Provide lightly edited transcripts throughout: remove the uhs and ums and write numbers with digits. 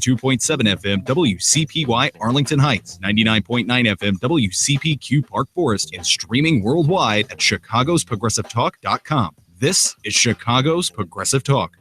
92.7 FM WCPY Arlington Heights, 99.9 FM WCPQ Park Forest, and streaming worldwide at chicagosprogressivetalk.com. This is Chicago's Progressive Talk.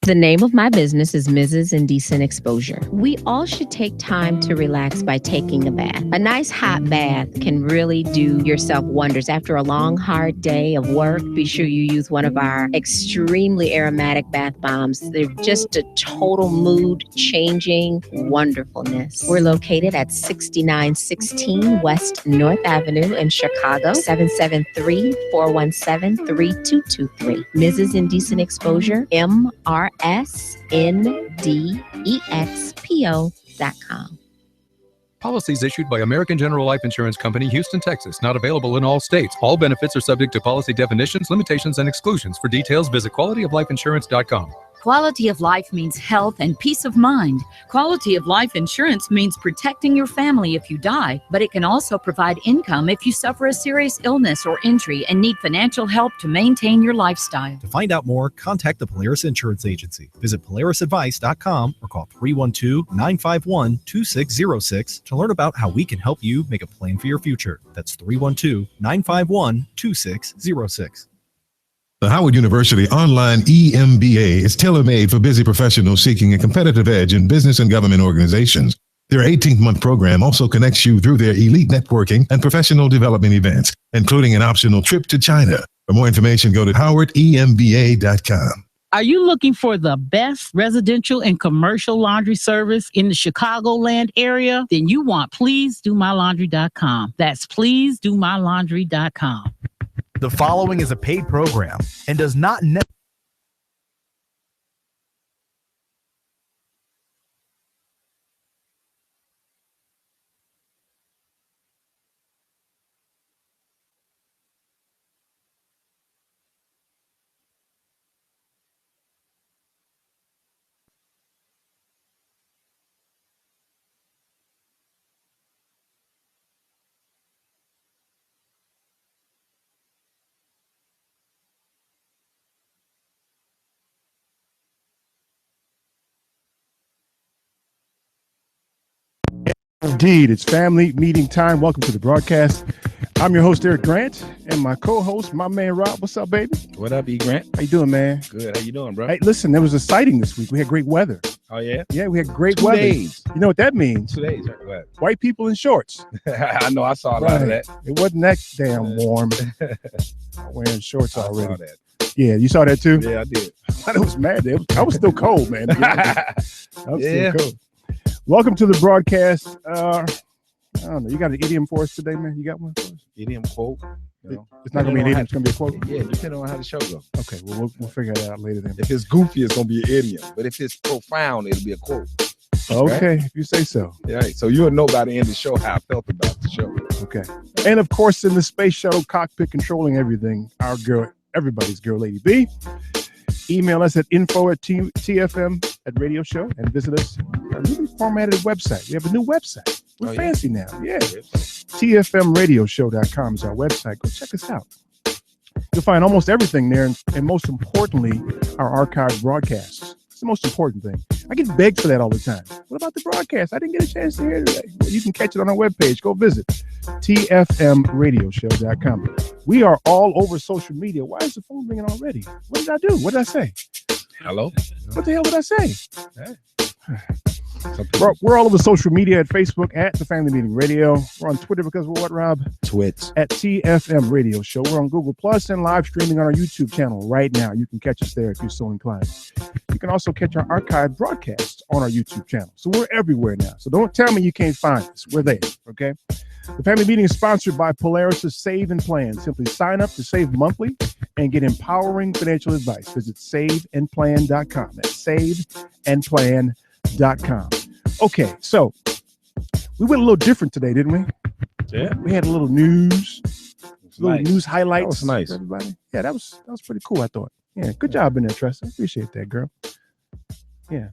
The name of my business is Mrs. Indecent Exposure. We all should take time to relax by taking a bath. A nice hot bath can really do yourself wonders. After a long, hard day of work, be sure you use one of our extremely aromatic bath bombs. They're just a total mood-changing wonderfulness. We're located at 6916 West North Avenue in Chicago, 773-417-3223. Mrs. Indecent Exposure, MRSNDEXPO.com. Policies issued by American General Life Insurance Company, Houston, Texas. Not available in all states. All benefits are subject to policy definitions, limitations, and exclusions. For details, visit qualityoflifeinsurance.com. Quality of life means health and peace of mind. Quality of life insurance means protecting your family if you die, but it can also provide income if you suffer a serious illness or injury and need financial help to maintain your lifestyle. To find out more, contact the Polaris Insurance Agency. Visit polarisadvice.com or call 312-951-2606 to learn about how we can help you make a plan for your future. That's 312-951-2606. The Howard University online EMBA is tailor-made for busy professionals seeking a competitive edge in business and government organizations. Their 18-month program also connects you through their elite networking and professional development events, including an optional trip to China. For more information, go to howardemba.com. Are you looking for the best residential and commercial laundry service in the Chicagoland area? Then you want PleaseDoMyLaundry.com. That's PleaseDoMyLaundry.com. The following is a paid program and does not Indeed, it's family meeting time. Welcome to the broadcast. I'm your host, Eric Grant, and my co-host, my man, Rob. What's up, baby? What up, E. Grant? How you doing, man? Good. How you doing, bro? Hey, listen, there was a sighting this week. We had great weather. Oh, yeah? Yeah, we had great 2 weather. days. You know what that means? 2 days. What? White people in shorts. I know. I saw a lot of that. It wasn't that damn warm. Wearing shorts already. I saw that. Yeah, you saw that too? Yeah, I did. I was mad. I was still cold, man. I was Yeah. still cold. Welcome to the broadcast. I don't know. You got an idiom for us today, man? You got one for us? Idiom quote. It's not going to be an idiom. It's going to be a quote. Yeah, depending on how the show goes. Okay, well, we'll figure that out later then. If it's goofy, it's going to be an idiom. But if it's profound, it'll be a quote. Okay, if you say so. Yeah, so you'll know by the end of the show how I felt about the show. Okay. And of course, in the space shuttle cockpit controlling everything, our girl, everybody's girl, Lady B. Email us at info@tfm@radio show and visit us on a newly formatted website. We have a new website. We're fancy now. Yeah. tfmradioshow.com is our website. Go check us out. You'll find almost everything there, and most importantly, our archived broadcasts. It's the most important thing. I get begged for that all the time. What about the broadcast? I didn't get a chance to hear it today. Well, you can catch it on our webpage. Go visit tfmradioshow.com. We are all over social media. Why is the phone ringing already? What did I do? What did I say? Hello? What the hell did I say? Hey. We're all over social media at Facebook at The Family Meeting Radio. We're on Twitter because we're what, Rob? Twitch. At TFM Radio Show. We're on Google Plus and live streaming on our YouTube channel right now. You can catch us there if you're so inclined. You can also catch our archived broadcasts on our YouTube channel. So we're everywhere now. So don't tell me you can't find us. We're there, okay? The Family Meeting is sponsored by Polaris' Save and Plan. Simply sign up to save monthly and get empowering financial advice. Visit saveandplan.com. That's saveandplan.com. Okay, so we went a little different today, didn't we? Yeah. We had a little news, news highlights. That was nice. For everybody. Yeah, that was pretty cool, I thought. Yeah, good job in there, Tressa. Appreciate that, girl. Yeah.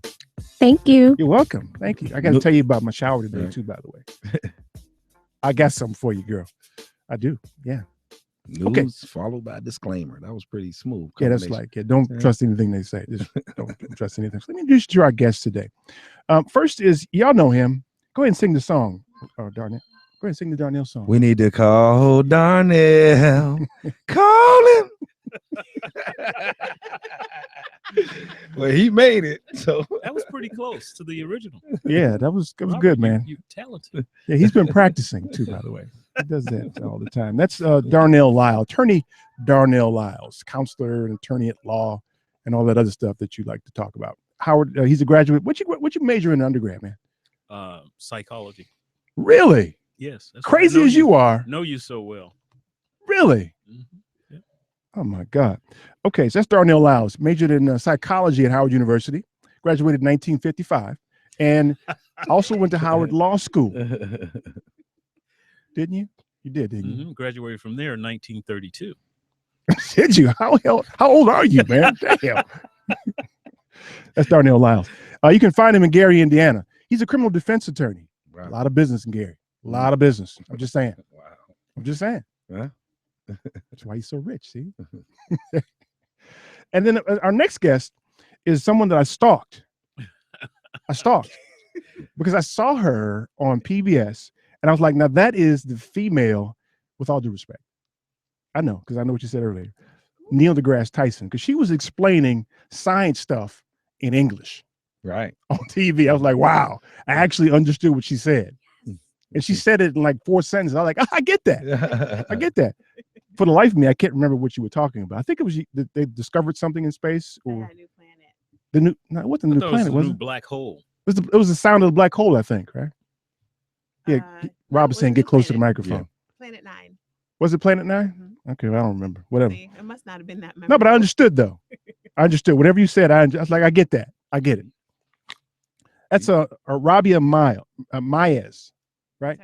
Thank you. You're welcome. Thank you. I got to tell you about my shower today, too, by the way. I got something for you, girl. I do. Yeah. News followed by disclaimer. That was pretty smooth. Yeah, that's like, don't trust anything they say. Just don't trust anything. So let me introduce you to our guest today. First is, y'all know him. Go ahead and sing the song, Darnell. Go ahead and sing the Darnell song. We need to call Darnell. Call him. Well, he made it. So that was pretty close to the original. Yeah, that was Robert, good, man. You're talented. Yeah, he's been practicing too, by the way. He does that all the time. That's Darnell Lyle, attorney Darnell Lyles, counselor and attorney at law, and all that other stuff that you like to talk about. Howard, he's a graduate. What you major in undergrad, man? Psychology. Really? Yes. Crazy as you are. Know you so well. Really? Mm-hmm. Yeah. Oh my God. Okay, so that's Darnell Lyles, majored in psychology at Howard University, graduated in 1955, and also went to Howard Law School. Didn't you? You did, didn't you? Graduated from there in 1932. Did you? How old are you, man? Damn. That's Darnell Lyles. You can find him in Gary, Indiana. He's a criminal defense attorney. Wow. A lot of business in Gary. A lot of business. I'm just saying. Wow. I'm just saying. Huh? That's why he's so rich, see? And then our next guest is someone that I stalked. Because I saw her on PBS, and I was like, now that is the female, with all due respect. I know, because I know what you said earlier. Neil deGrasse Tyson, because she was explaining science stuff in English. Right. On TV. I was like, wow, I actually understood what she said. And she said it in like 4 sentences. I was like, I get that. I get that. For the life of me, I can't remember what you were talking about. I think it was they discovered something in space, or a new planet. The new, no, it wasn't the new planet, was it? it? Black hole. It was the sound of the black hole, I think, right? Yeah, Rob was saying, get close to the microphone. Yeah. Planet 9. Was it Planet 9? Okay, well, I don't remember. Whatever. See, it must not have been that memorable. No, but I understood though. I understood whatever you said. I was like, I get that. I get it. That's a Rabia Mayes, right?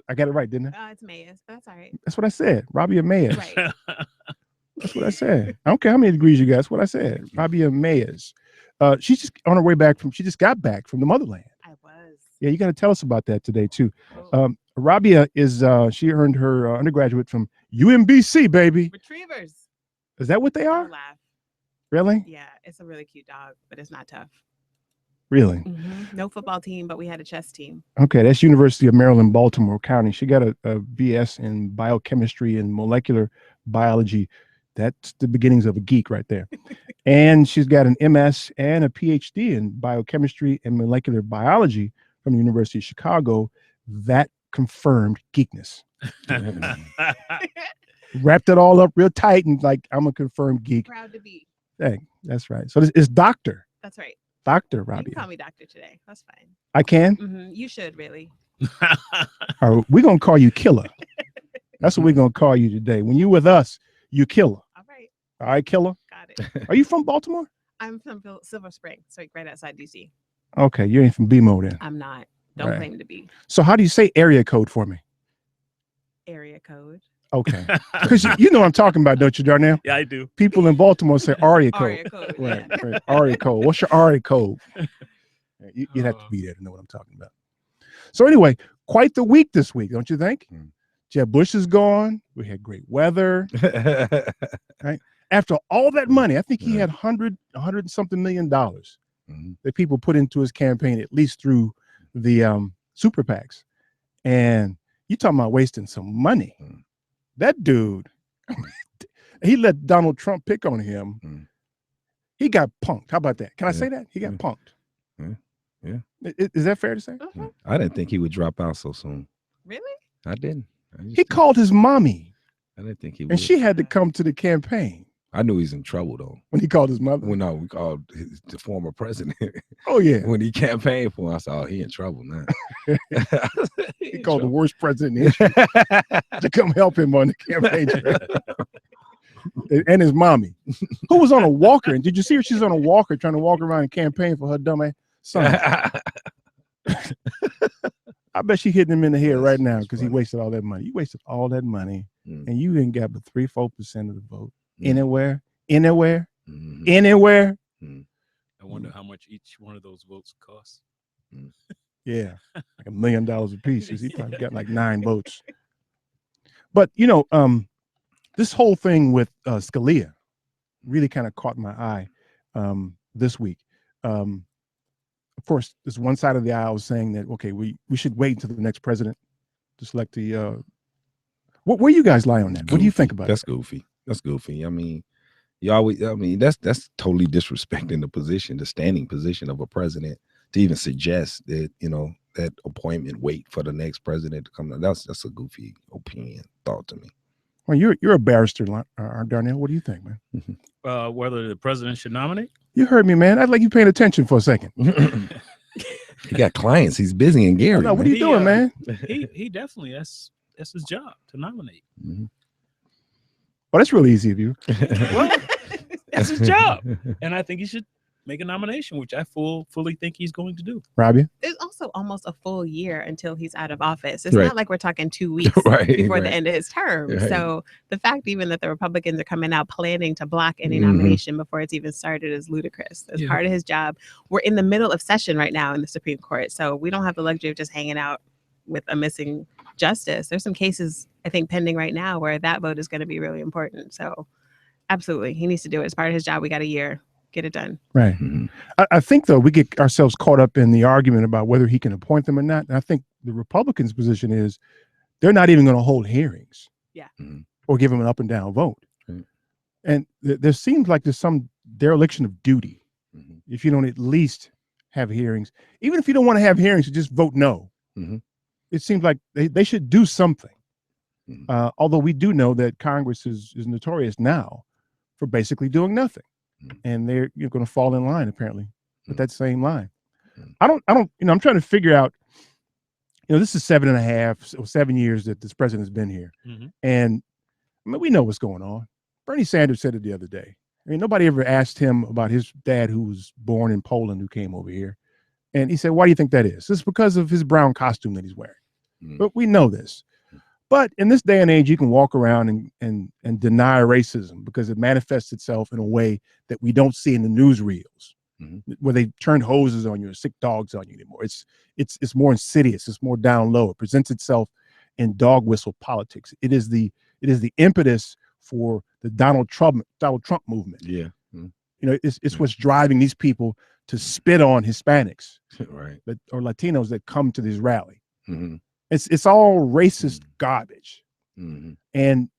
I got it right, didn't I? It's Mayes, but that's all right. That's what I said. Rabia Mayes. Right. That's what I said. I don't care how many degrees you got. That's what I said. Rabia Mayes. She's just on her way back she just got back from the motherland. I was. Yeah, you got to tell us about that today too. Rabia is she earned her undergraduate from UMBC, baby. Retrievers. Is that what they are? Don't laugh. Really? Yeah, it's a really cute dog, but it's not tough. Really? No football team, but we had a chess team. Okay, that's University of Maryland, Baltimore County. She got a BS in biochemistry and molecular biology. That's the beginnings of a geek right there. And she's got an MS and a PhD in biochemistry and molecular biology from the University of Chicago. That confirmed geekness. Wrapped it all up real tight and like, I'm a confirmed geek. Proud to be. Dang, that's right. So it's Doctor. That's right. Dr. You Rabia. can call me Doctor today. That's fine. I can? You should really. All right, we're going to call you Killer. That's what we're going to call you today. When you're with us, you Killer. All right. All right, Killer. Got it. Are you from Baltimore? I'm from Silver Spring, so right outside DC. Okay, you ain't from BMO then. I'm not. Don't Right. claim to be. So how do you say area code for me? Area code. Okay. Because you know what I'm talking about, don't you, Darnell? Yeah, I do. People in Baltimore say area code. Area code. Right, right. Area code. What's your area code? You'd have to be there to know what I'm talking about. So anyway, quite the week this week, don't you think? Jeb Bush is gone. We had great weather. Right? After all that money, I think he had $100 and something million that people put into his campaign, at least through the super PACs. And you talking about wasting some money. That dude, he let Donald Trump pick on him. He got punked. How about that? Can I say that? He got punked. Yeah. Is that fair to say? I didn't think he would drop out so soon. Really? I didn't. He called his mommy. I didn't think he would. And she had to come to the campaign. I knew he's in trouble though. When he called his mother? Well, no, we called the former president. Oh yeah. When he campaigned for him, I said, "Oh, he in trouble now." He called the worst president in history to come help him on the campaign trail. And his mommy, who was on a walker. And did you see her? She's on a walker trying to walk around and campaign for her dumb ass son. I bet she hitting him in the head right now because he wasted all that money. You wasted all that money and you didn't get but 3-4% of the vote. Anywhere. I wonder how much each one of those votes cost. Yeah, like $1 million a piece because he probably got like 9 votes. But you know, this whole thing with Scalia really kind of caught my eye this week. Of course, there's one side of the aisle saying that, okay, we should wait until the next president to select the. Where you guys lie on that? Goofy. What do you think about That's it? goofy. That's goofy. I mean, you always. I mean, that's totally disrespecting the position, the standing position of a president, to even suggest that that appointment wait for the next president to come. That's a goofy thought to me. Well, you're a barrister, Darnell. What do you think, man? Whether the president should nominate? You heard me, man. I'd like you paying attention for a second. He got clients. He's busy in Gary. No, what are you doing, man? He definitely that's his job to nominate. Mm-hmm. Well, that's really easy of you. Well, that's his job, and I think he should make a nomination, which I fully think he's going to do. Robbie? It's also almost a full year until he's out of office. It's Right. not like we're talking 2 weeks before the end of his term. Right. So the fact even that the Republicans are coming out planning to block any Mhm. nomination before it's even started is ludicrous. It's Yeah. part of his job. We're in the middle of session right now in the Supreme Court. So we don't have the luxury of just hanging out with a missing justice. There's some cases, I think, pending right now where that vote is going to be really important. So absolutely, he needs to do it. It's part of his job. We got a year. Get it done. Right. I think, though, we get ourselves caught up in the argument about whether he can appoint them or not. And I think the Republicans' position is they're not even going to hold hearings. Yeah. Or give them an up and down vote. Right. And there seems like there's some dereliction of duty if you don't at least have hearings. Even if you don't want to have hearings, you just vote no. Mhm. It seems like they should do something. Although we do know that Congress is notorious now for basically doing nothing. And they're going to fall in line apparently with that same line. I don't, I'm trying to figure out, this is 7.5 or 7 years that this president's been here. Mhm. And I mean, we know what's going on. Bernie Sanders said it the other day. I mean, nobody ever asked him about his dad who was born in Poland who came over here. And he said, why do you think that is? It's because of his brown costume that he's wearing. But we know this. But in this day and age, you can walk around and deny racism because it manifests itself in a way that we don't see in the newsreels, where they turn hoses on you or sick dogs on you anymore. It's more insidious. It's more down low. It presents itself in dog whistle politics. It is the impetus for the Donald Trump movement. Yeah. It's what's driving these people to spit on Hispanics, Right. or Latinos that come to this rally. Mhm. It's all racist garbage. Mhm. And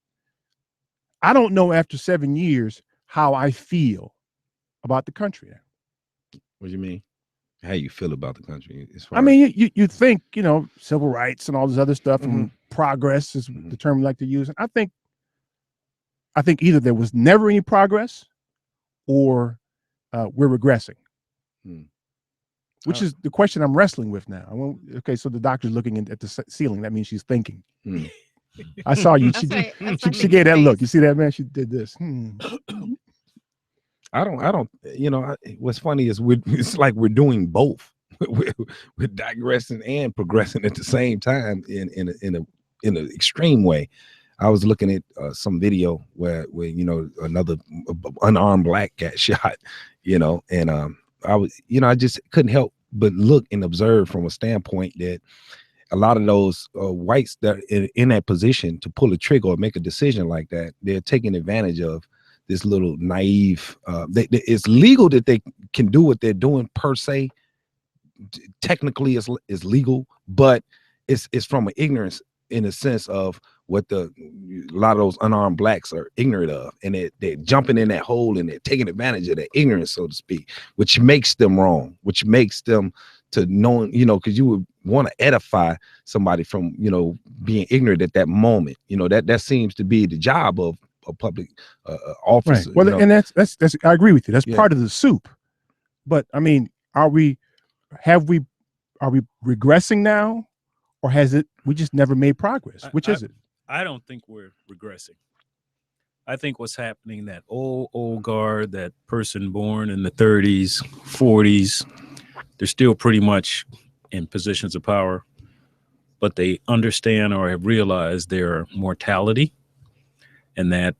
I don't know after 7 years how I feel about the country now. What do you mean? How you feel about the country? As far I mean, you think, civil rights and all this other stuff and progress is the term we like to use. And I think either there was never any progress or we're regressing. Which is the question I'm wrestling with now. Okay, so the doctor's looking at the ceiling. That means she's thinking. I saw you. She gave that look. You see that, man? She did this. I don't. What's funny is it's like we're doing both. we're digressing and progressing at the same time in an extreme way. I was looking at some video where another unarmed black got shot. And I was, I just couldn't help but look and observe from a standpoint that a lot of those whites that are in that position to pull a trigger or make a decision like that, they're taking advantage of this little naive. It's legal that they can do what they're doing per se. Technically, it's legal, but it's from an ignorance in the sense of what a lot of those unarmed blacks are ignorant of, and they're jumping in that hole and they're taking advantage of that ignorance, so to speak, which makes them wrong, which makes them to knowing, because you would want to edify somebody from, being ignorant at that moment. That seems to be the job of a public officer. Right. Well, and that's I agree with you. That's part of the soup. But I mean, are we regressing now, or we just never made progress? Which is it? I don't think we're regressing. I think what's happening, that old guard, that person born in the 30s, 40s, they're still pretty much in positions of power, but they understand or have realized their mortality, and that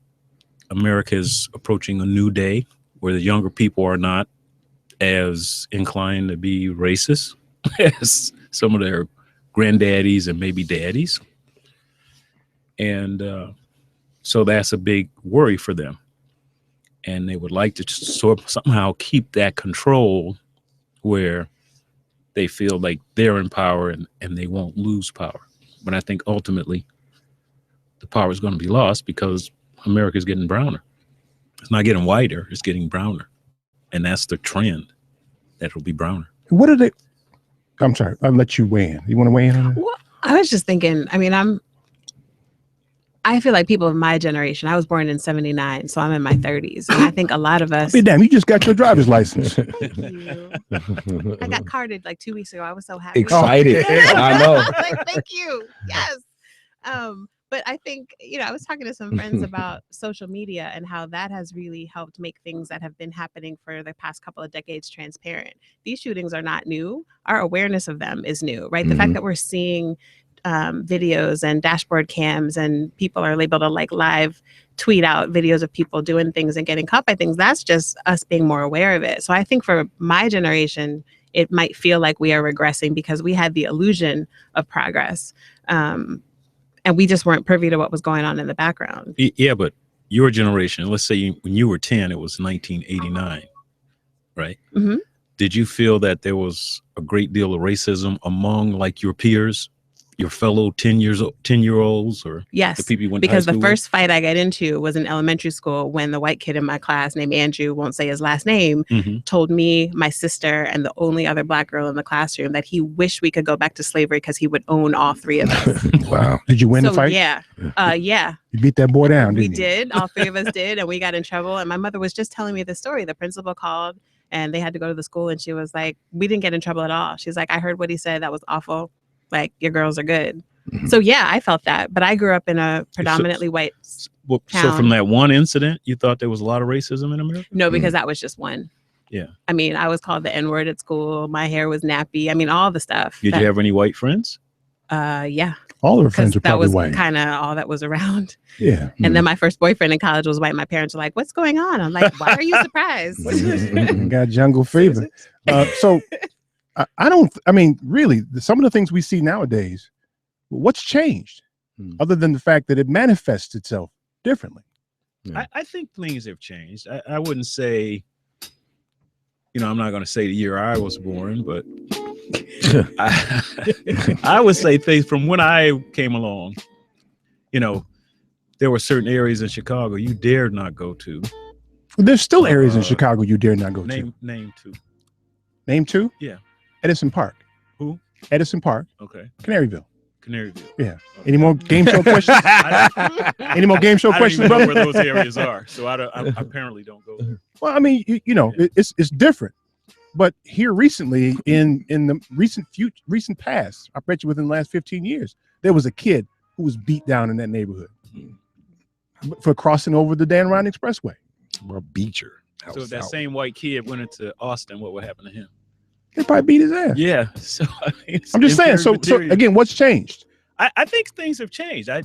America is approaching a new day where the younger people are not as inclined to be racist as some of their granddaddies and maybe daddies. And So that's a big worry for them. And they would like to somehow keep that control where they feel like they're in power and they won't lose power. But I think ultimately the power is going to be lost because America is getting browner. It's not getting whiter, it's getting browner. And that's the trend, that it'll be browner. What are they? I'm sorry, I'll let you weigh in. You want to weigh in on that? Well, I was just thinking, I mean, I feel like people of my generation, I was born in 79, so I'm in my 30s. And I think a lot of us. Hey, damn, you just got your driver's license. I got carded like 2 weeks ago. I was so happy. Excited. I know. Like, thank you. Yes. But I think, I was talking to some friends about social media and how that has really helped make things that have been happening for the past couple of decades transparent. These shootings are not new. Our awareness of them is new, right? The fact that we're seeing videos and dashboard cams and people are able to like live tweet out videos of people doing things and getting caught by things, that's just us being more aware of it. So I think for my generation, it might feel like we are regressing because we had the illusion of progress. And we just weren't privy to what was going on in the background. Yeah, but your generation, let's say when you were 10, it was 1989, right? Mm-hmm. Did you feel that there was a great deal of racism among like your peers, your fellow 10-year-olds, or yes, the people you went because to high the school first fight I got into was in elementary school when the white kid in my class named Andrew, won't say his last name, told me, my sister, and the only other Black girl in the classroom that he wished we could go back to slavery because he would own all three of us. Wow. Did you win the fight? Yeah. Yeah. You beat that boy down, We didn't you? did. All three of us did. And we got in trouble. And my mother was just telling me the story. The principal called and they had to go to the school. And she was like, we didn't get in trouble at all. She's like, I heard what he said. That was awful. Like, your girls are good. So yeah, I felt that, but I grew up in a predominantly white Well, so town. from that one incident, you thought there was a lot of racism in America? No, because that was just one. Yeah. I mean, I was called the N-word at school. My hair was nappy. I mean, all the stuff. Did you have any white friends? Yeah. All her friends are That probably was white. kind of all that was around. Yeah. And then my first boyfriend in college was white. My parents were like, what's going on? I'm like, why are you surprised? Got jungle fever. So I mean, really, some of the things we see nowadays, what's changed other than the fact that it manifests itself differently? I think things have changed. I wouldn't say, I'm not going to say the year I was born, but I would say things from when I came along, there were certain areas in Chicago you dared not go to. There's still areas in Chicago you dare not go to. Name two. Name two? Yeah. Edison Park. Who? Edison Park. Okay. Canaryville. Canaryville. Yeah. Any more game show questions? Any more game show questions, I don't even know brother? where those areas are, so I apparently don't go there. Well, I mean, it's different. But here recently, in the recent past, I bet you within the last 15 years, there was a kid who was beat down in that neighborhood for crossing over the Dan Ryan Expressway. Or Beecher. So if that same white kid went into Austin, what would happen to him? They probably beat his ass. Yeah. So I'm just saying. So again, what's changed? I think things have changed. I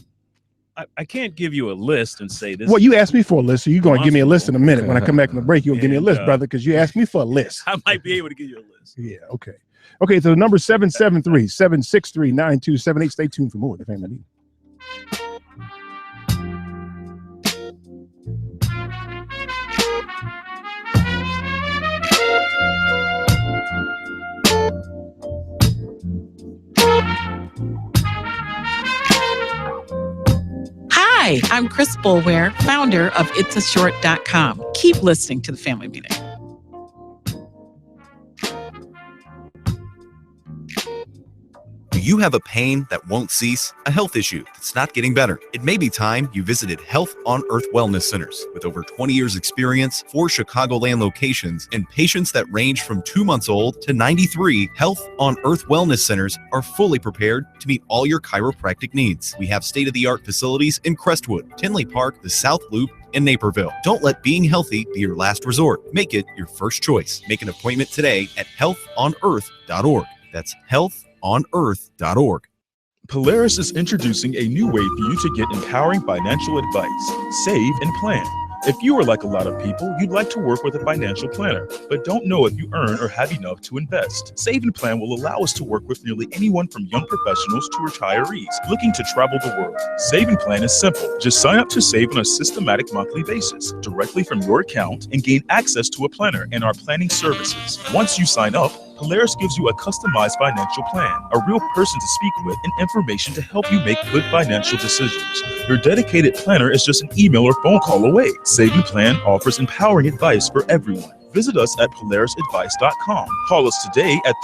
can't give you a list and say this. Well, you asked me for a list, so you're going to give me a list in a minute. When I come back from the break, you'll give me a list, brother, because you asked me for a list. I might be able to give you a list. Yeah, okay. Okay, so the number 773-763-9278. Stay tuned for more of the Family Meeting. Hi, I'm Chris Boulware, founder of itsashort.com. Keep listening to the Family Meeting. Do you have a pain that won't cease? A health issue that's not getting better? It may be time you visited Health on Earth Wellness Centers. With over 20 years experience, 4 Chicagoland locations, and patients that range from 2 months old to 93, Health on Earth Wellness Centers are fully prepared to meet all your chiropractic needs. We have state-of-the-art facilities in Crestwood, Tinley Park, the South Loop, and Naperville. Don't let being healthy be your last resort. Make it your first choice. Make an appointment today at healthonearth.org. That's healthonearth.org. Polaris is introducing a new way for you to get empowering financial advice, save, and plan. If you are like a lot of people, you'd like to work with a financial planner, but don't know if you earn or have enough to invest. Save and Plan will allow us to work with nearly anyone from young professionals to retirees looking to travel the world. Save and Plan is simple. Just sign up to save on a systematic monthly basis directly from your account and gain access to a planner and our planning services. Once you sign up, Polaris gives you a customized financial plan, a real person to speak with, and information to help you make good financial decisions. Your dedicated planner is just an email or phone call away. Save and Plan offers empowering advice for everyone. Visit us at polarisadvice.com. Call us today at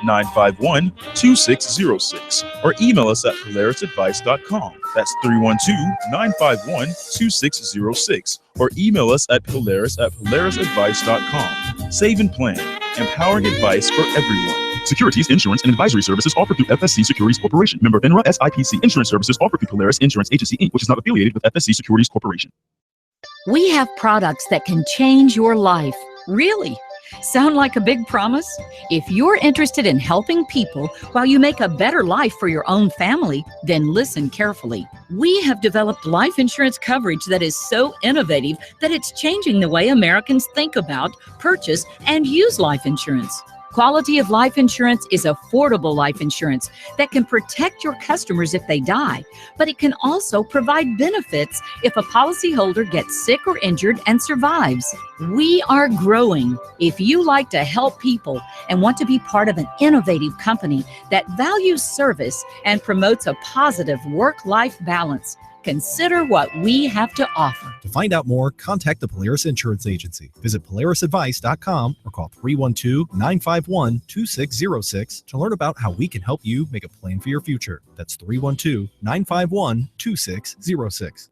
312-951-2606 or email us at polarisadvice.com. That's 312-951-2606 or email us at polarisadvice.com. Save and Plan, empowering advice for everyone. Securities, insurance, and advisory services offered through FSC Securities Corporation. Member FINRA SIPC. Insurance services offered through Polaris Insurance Agency, Inc., which is not affiliated with FSC Securities Corporation. We have products that can change your life. Really? Sound like a big promise? If you're interested in helping people while you make a better life for your own family, then listen carefully. We have developed life insurance coverage that is so innovative that it's changing the way Americans think about, purchase, and use life insurance. Quality of life insurance is affordable life insurance that can protect your customers if they die, but it can also provide benefits if a policyholder gets sick or injured and survives. We are growing. If you like to help people and want to be part of an innovative company that values service and promotes a positive work-life balance, consider what we have to offer. To find out more, contact the Polaris Insurance Agency. Visit polarisadvice.com or call 312-951-2606 to learn about how we can help you make a plan for your future. That's 312-951-2606.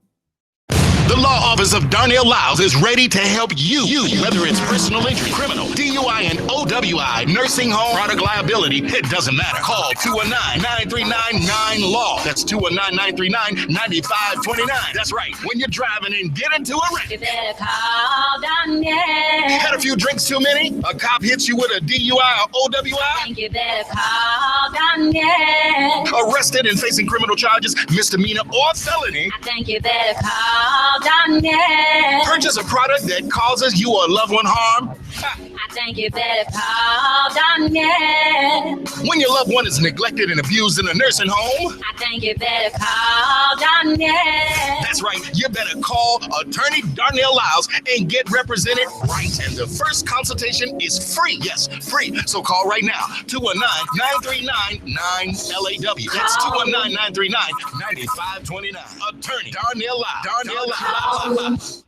The Law Office of Darnell Lyles is ready to help you. Whether it's personal injury, criminal, DUI and OWI, nursing home, product liability, it doesn't matter. Call 219-939-9LAW. That's 219-939-9529. That's right. When you're driving and get into a wreck. You better call Darnell. Had a few drinks too many? A cop hits you with a DUI or OWI? I think you better call Darnell. Arrested and facing criminal charges, misdemeanor or felony? I think you better call Darnell. Purchase a product that causes you or a loved one harm? I think you better call Darnell. When your loved one is neglected and abused in a nursing home? I think you better call Darnell. That's right. You better call Attorney Darnell Lyles and get represented right. And the first consultation is free. Yes, free. So call right now. 219-939-9LAW. That's 219-939-9529. Attorney Darnell Lyles. Darnell Lyles.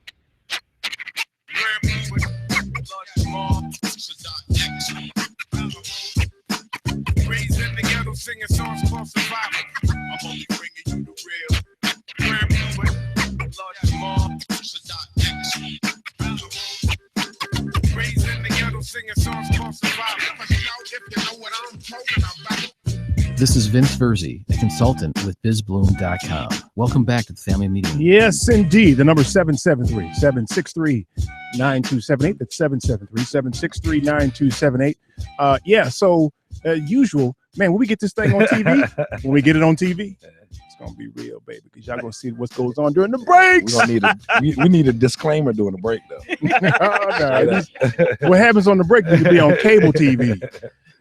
Raised in the ghetto singing songs for survival. I'm only bringing you the real. Raised in the ghetto singing songs for survival. If you know what I'm talking about. This is Vince Verzi, a consultant with bizbloom.com. Welcome back to the Family Meeting. Yes, indeed. The number 773-763-9278. That's 773-763-9278. So usual, man, when we get this thing on TV, when we get it on TV, it's going to be real, baby, because y'all going to see what goes on during the breaks. We need a disclaimer during the break, though. What happens on the break needs to be on cable TV.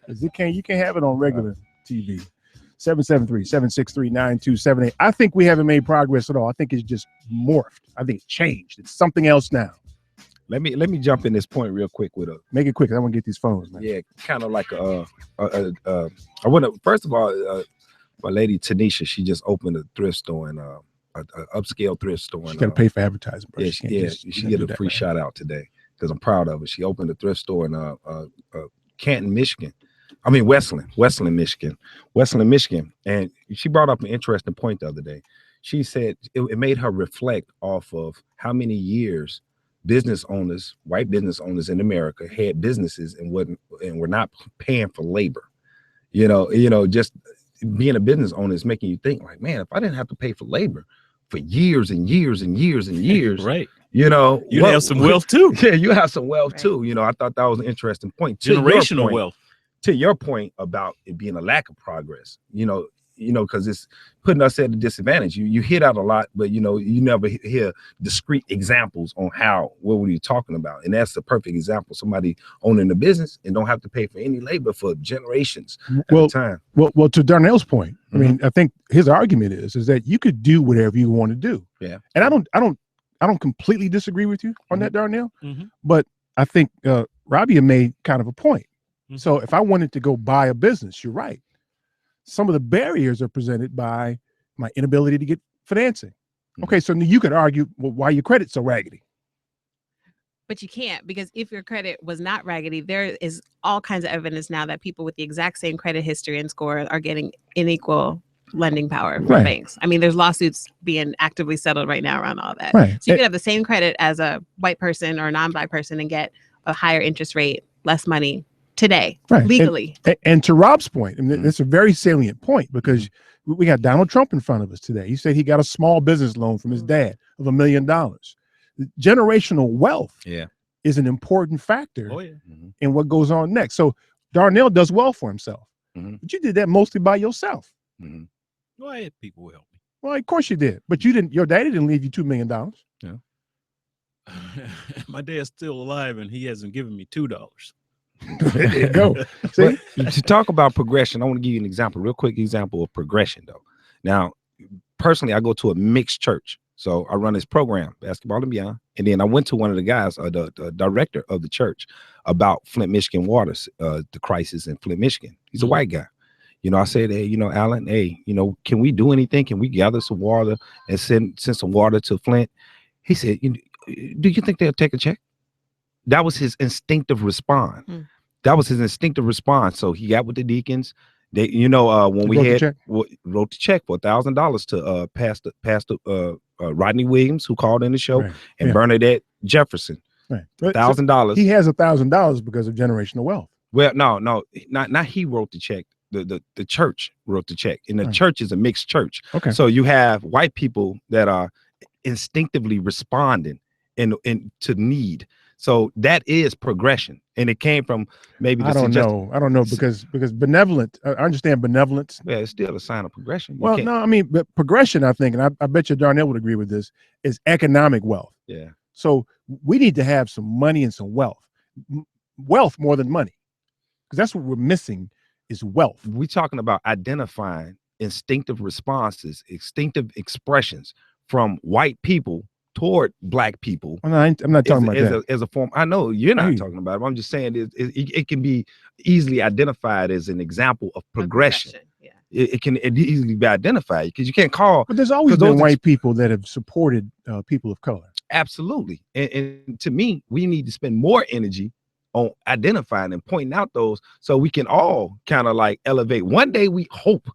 You can't have it on regular TV. 773-763-9278. I think we haven't made progress at all. I think it's just morphed. I think it's changed. It's something else now. Let me jump in this point real quick with make it quick. I want to get these phones, man. Yeah, kind of like I want to first of all, my lady Tanisha, she just opened a thrift store and a upscale thrift store. She got to pay for advertising, bro. She get a free shout out today because I'm proud of her. She opened a thrift store in Canton, Michigan. I mean, Westland, Michigan. And she brought up an interesting point the other day. She said it made her reflect off of how many years business owners, white business owners in America had businesses and were not paying for labor. You know, just being a business owner is making you think like, man, if I didn't have to pay for labor for years and years and years and years, right. You know, you have some wealth too. Yeah, you have some wealth too. You know, I thought that was an interesting point. Generational wealth. To your point about it being a lack of progress, you know, you know, because it's putting us at a disadvantage. You hear that a lot, but you know, you never hear discrete examples on what were you talking about. And that's the perfect example. Somebody owning a business and don't have to pay for any labor for generations at a time. Well, to Darnell's point, I mean, I think his argument is that you could do whatever you want to do. Yeah. And I don't completely disagree with you on that, Darnell, but I think Rabia made kind of a point. So if I wanted to go buy a business, you're right. Some of the barriers are presented by my inability to get financing. Okay, so you could argue, well, why your credit's so raggedy? But you can't, because if your credit was not raggedy, there is all kinds of evidence now that people with the exact same credit history and score are getting unequal lending power from Right. banks. I mean, there's lawsuits being actively settled right now around all that. Right. So you could have the same credit as a white person or a non-black person and get a higher interest rate, less money today, Right. legally. And to Rob's point, I mean, that's a very salient point, because we got Donald Trump in front of us today. He said he got a small business loan from his dad of $1 million. Generational wealth is an important factor in what goes on next. So Darnell does well for himself, but you did that mostly by yourself. Well, I had people help me. Well, of course you did, but you didn't. Your daddy didn't leave you $2 million. Yeah. My dad's still alive, and he hasn't given me $2. There you go. See? To talk about progression, I want to give you an example, real quick example of progression, though. Now, personally, I go to a mixed church. So I run this program, Basketball and Beyond. And then I went to one of the guys, the director of the church, about Flint, Michigan water, the crisis in Flint, Michigan. He's a white guy. You know, I said, hey, you know, Alan, hey, you know, can we do anything? Can we gather some water and send some water to Flint? He said, do you think they'll take a check? That was his instinctive response. That was his instinctive response. So he got with the deacons. They, you know, when we wrote the check for $1,000 to Pastor Rodney Williams, who called in the show, and Bernadette Jefferson. Right. $1,000. He has $1,000 because of generational wealth. Well, no, not he wrote the check. The church wrote the check, and the church is a mixed church. Okay. So you have white people that are instinctively responding to need. So that is progression, and it came from maybe. I don't know because benevolent. I understand benevolence. Yeah, it's still a sign of progression. Well, no, I mean, but progression, I think, and I bet you Darnell would agree with this, is economic wealth. Yeah. So we need to have some money and some wealth, wealth more than money, because that's what we're missing is wealth. We're talking about identifying instinctive responses, instinctive expressions from white people toward black people. I'm not talking about that. As a form. I know you're not talking about it. But I'm just saying it can be easily identified as an example of progression. Yeah. It can easily be identified because you can't call. But there's always been white people that have supported people of color. Absolutely. And to me, we need to spend more energy on identifying and pointing out those so we can all kind of like elevate. One day we hope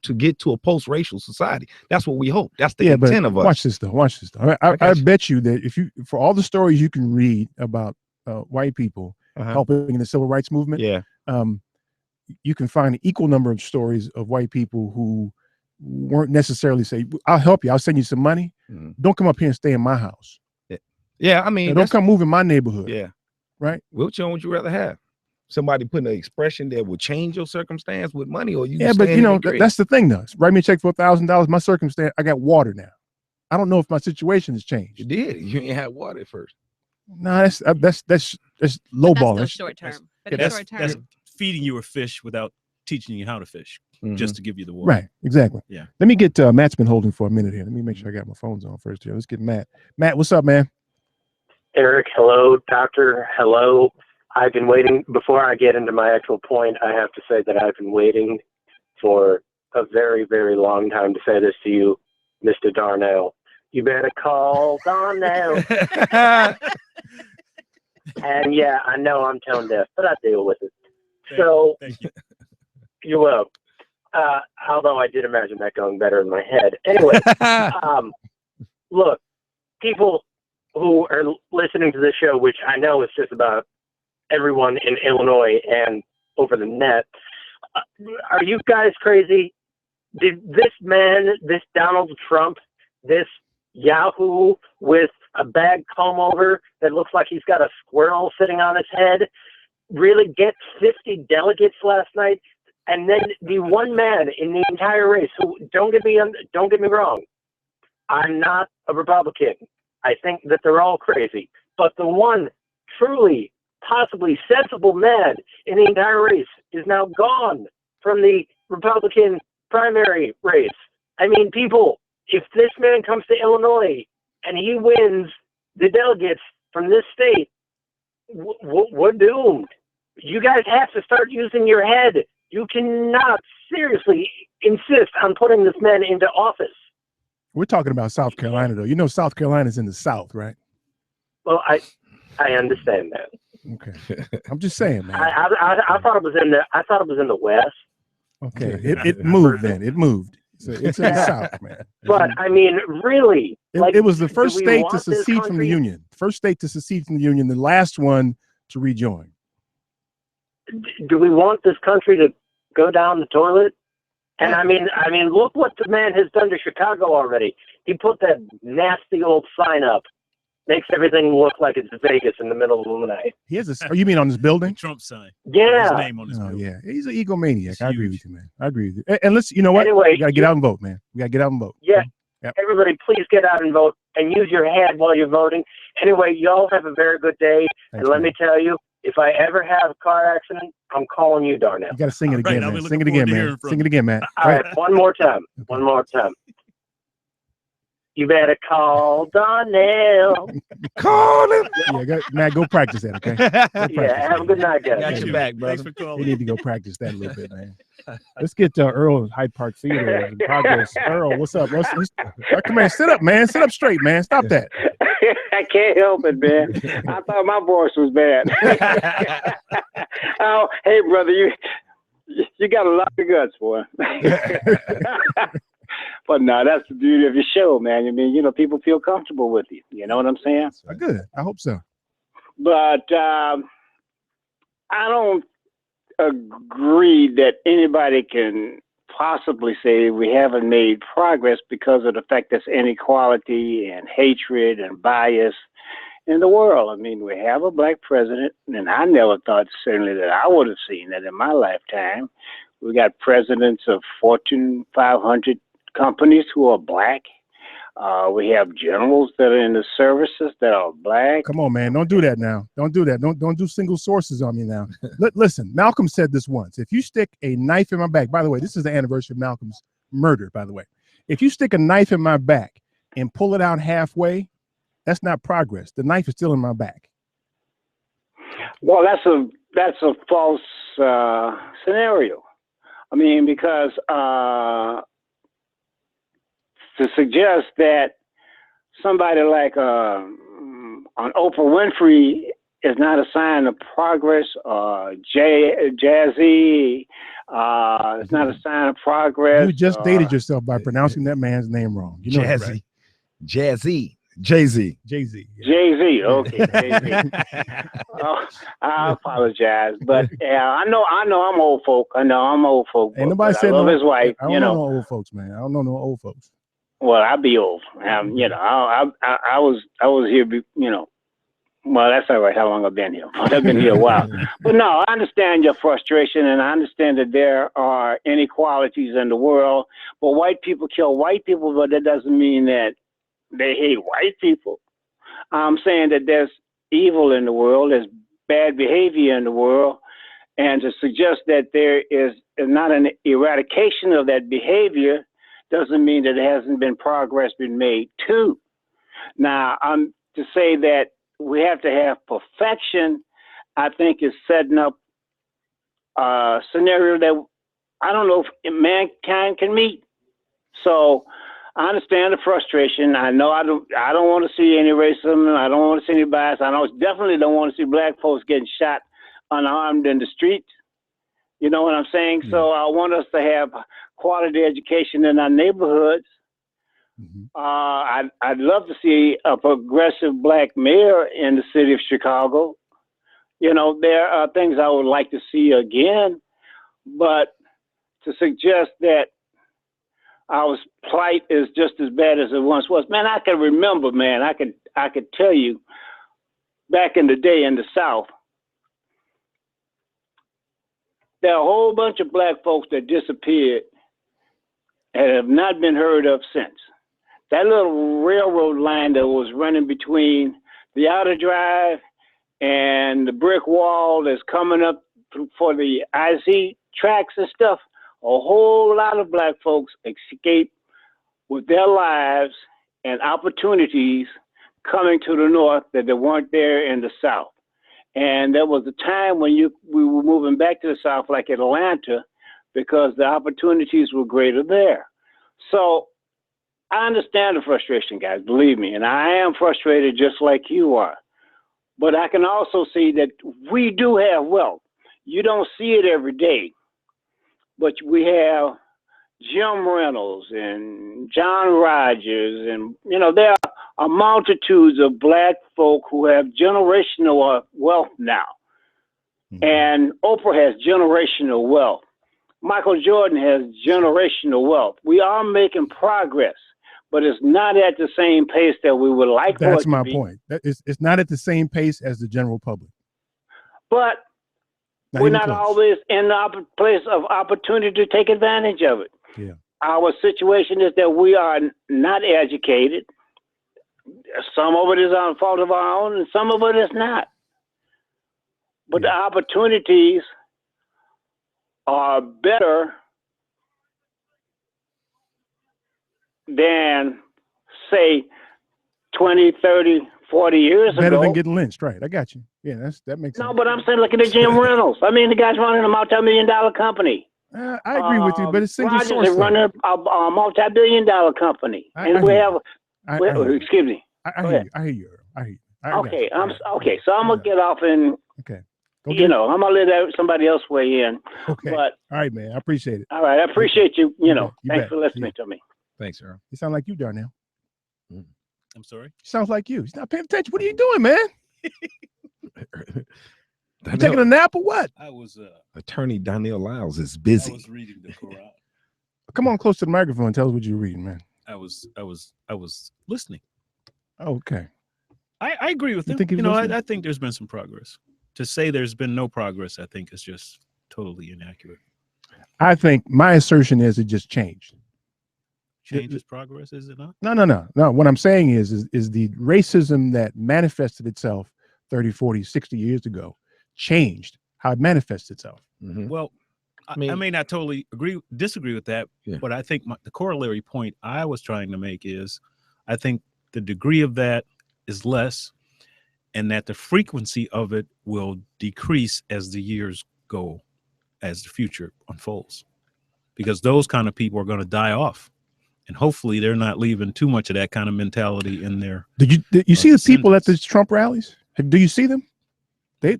to get to a post-racial society. That's what we hope. That's the intent of us. Watch this though. I bet you that if you, for all the stories you can read about white people helping in the civil rights movement, you can find an equal number of stories of white people who weren't necessarily say, I'll help you, I'll send you some money. Don't come up here and stay in my house. Yeah, I mean, don't come move in my neighborhood. Yeah. Right. Which one would you rather have? Somebody putting an expression that will change your circumstance with money, or you? Yeah, but you know that's the thing, though. Write me a check for $1,000. My circumstance, I got water now. I don't know if my situation has changed. You did. You ain't had water at first. No, that's low ball. That's short term. That's feeding you a fish without teaching you how to fish, just to give you the water. Right. Exactly. Yeah. Let me get Matt's been holding for a minute here. Let me make sure I got my phones on first here. Let's get Matt. Matt, what's up, man? Eric, hello. Doctor, hello. I've been waiting. Before I get into my actual point, I have to say that I've been waiting for a very, very long time to say this to you, Mr. Darnell. You better call Darnell. And yeah, I know I'm tone deaf, but I deal with it. Thank you. You're welcome. Although I did imagine that going better in my head. Anyway, look, people who are listening to this show, which I know is just about everyone in Illinois and over the net, are you guys crazy? Did this man, this Donald Trump, this Yahoo with a bag comb over that looks like he's got a squirrel sitting on his head, really get 50 delegates last night? And then the one man in the entire race who, don't get me wrong, I'm not a Republican. I think that they're all crazy. But the one truly, possibly sensible man in the entire race is now gone from the Republican primary race. I mean, people, if this man comes to Illinois and he wins the delegates from this state, we're doomed. You guys have to start using your head. You cannot seriously insist on putting this man into office. We're talking about South Carolina, though. You know, South Carolina's in the South, right? Well, I understand that. Okay, I'm just saying, man. I thought it was in the West. Okay, it moved then. It moved. So it's in the South, man. But I mean, really, It was the first do we state to want this secede from the country- Union. First state to secede from the Union. The last one to rejoin. Do we want this country to go down the toilet? And I mean, look what the man has done to Chicago already. He put that nasty old sign up, makes everything look like it's Vegas in the middle of the night. He has a. Oh, you mean on this building? Trump sign. Yeah. His name on his Oh building. yeah, he's an egomaniac. I agree with you, man. I agree with you. And let's. You know what? Anyway, we gotta get out and vote, man. We gotta get out and vote. Yeah. Yep. Everybody, please get out and vote and use your head while you're voting. Anyway, y'all have a very good day. And let me tell you, if I ever have a car accident, I'm calling you, Darnell. You gotta sing it again, I'll be man. looking Sing it forward again, to man. hearing from Sing it again, man. All right, one more time. One more time. You better call Darnell. Call him. Yeah, Matt, go practice that, okay? Go practice Yeah, have a good night, guys. Got your back, brother. Thanks for calling. You need to go practice that a little bit, man. Let's get Earl Hyde Park Theater in progress. Earl, what's up? Come on, sit up, man. Sit up straight, man. Stop that. I can't help it, man. I thought my voice was bad. Oh, hey, brother, you got a lot of guts, boy. But no, that's the beauty of your show, man. I mean, you know, people feel comfortable with you. You know what I'm saying? Good. I hope so. But I don't agree that anybody can possibly say we haven't made progress because of the fact there's inequality and hatred and bias in the world. I mean, we have a black president, and I never thought certainly that I would have seen that in my lifetime. We got presidents of Fortune 500 companies who are black. We have generals that are in the services that are black. Come on, man. Don't do that now. Don't do that. Don't do single sources on me now. Listen, Malcolm said this once. If you stick a knife in my back, by the way, this is the anniversary of Malcolm's murder, by the way. If you stick a knife in my back and pull it out halfway, that's not progress. The knife is still in my back. Well, that's a false scenario. I mean, because to suggest that somebody like on Oprah Winfrey is not a sign of progress, Jazzy is not a sign of progress. You just dated yourself by pronouncing that man's name wrong. You know that, right? Jazzy. Jay-Z. Jay-Z. Jay-Z, okay. Jay-Z. Oh, I apologize, but yeah, I know I'm old folk. I know I'm old folk. Ain't nobody but said I love no, his wife. I don't know no old folks, man. I don't know no old folks. Well, I be old. You know, I was here. You know, well, that's all right. How long I've been here? I've been here a while. But no, I understand your frustration, and I understand that there are inequalities in the world. But white people kill white people, but that doesn't mean that they hate white people. I'm saying that there's evil in the world, there's bad behavior in the world, and to suggest that there is not an eradication of that behavior doesn't mean that there hasn't been progress been made too. Now, to say that we have to have perfection, I think is setting up a scenario that I don't know if mankind can meet. So I understand the frustration. I know I don't want to see any racism. I don't want to see any bias. Definitely don't want to see black folks getting shot unarmed in the streets. You know what I'm saying? Mm-hmm. So I want us to have quality education in our neighborhoods. Mm-hmm. I'd love to see a progressive black mayor in the city of Chicago. You know, there are things I would like to see again, but to suggest that our plight is just as bad as it once was. Man, I can remember, man, I could tell you back in the day in the South, there are a whole bunch of black folks that disappeared and have not been heard of since. That little railroad line that was running between the outer drive and the brick wall that's coming up for the IC tracks and stuff, a whole lot of black folks escaped with their lives and opportunities coming to the north that they weren't there in the south. And there was a time when we were moving back to the south, like Atlanta, because the opportunities were greater there. So I understand the frustration, guys, believe me, and I am frustrated just like you are. But I can also see that we do have wealth. You don't see it every day, but we have Jim Reynolds and John Rogers, and there are multitudes of black folk who have generational wealth now. And Oprah has generational wealth. Michael Jordan has generational wealth. We are making progress, but it's not at the same pace that we would like for it to be. That's my point. It's not at the same pace as the general public. But we're not always in the place of opportunity to take advantage of it. Yeah. Our situation is that we are not educated. Some of it is on fault of our own, and some of it is not. But the opportunities are better than, say, 20, 30, 40 years ago. Better than getting lynched, right? I got you. Yeah, that makes sense. No, but I'm saying, look at the Jim Reynolds. I mean, the guy's running a multi-million-dollar company. I agree with you, but it's single Rogers source. is running a multi-billion-dollar company, excuse me. I hear you. Okay, okay. So I'm gonna get off and I'm gonna let somebody else weigh in. Okay. But all right, man. I appreciate it. all right, I appreciate you. Thanks bet. for listening to me. Thanks, Earl. You sound like you, Darnell. I'm sorry. Sounds like you. He's not paying attention. What are you doing, man? You taking a nap or what? I was Attorney Donnell Lyles is busy. I was reading the Quran. Come on close to the microphone and tell us what you're reading, man. I was listening. Okay. I agree with You him. think he was listening? I think there's been some progress. To say there's been no progress, I think is just totally inaccurate. I think my assertion is it just changed. Change is progress, is it not? No. What I'm saying is the racism that manifested itself 30, 40, 60 years ago changed how it manifests itself. Well, I may not totally disagree with that, but I think the corollary point I was trying to make is I think the degree of that is less, and that the frequency of it will decrease as the years go, as the future unfolds, because those kind of people are going to die off, and hopefully they're not leaving too much of that kind of mentality in there. Did you see the people at the Trump rallies? Do you see them? They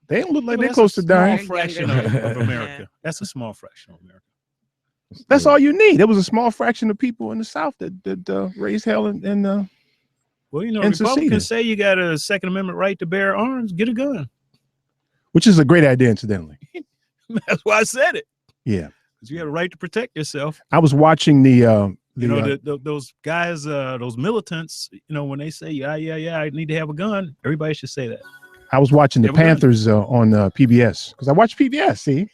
don't look like they're close to dying. Small fraction of America. That's a small fraction of America. That's all you need. There was a small fraction of people in the South that raised hell and well, and Republicans seceded. say you got a Second Amendment right to bear arms. Get a gun. Which is a great idea, incidentally. That's why I said it. Yeah. Because you have a right to protect yourself. I was watching Those guys, those militants, when they say, yeah, I need to have a gun, everybody should say that. I was watching the Have a gun. Panthers on PBS because I watch PBS. See,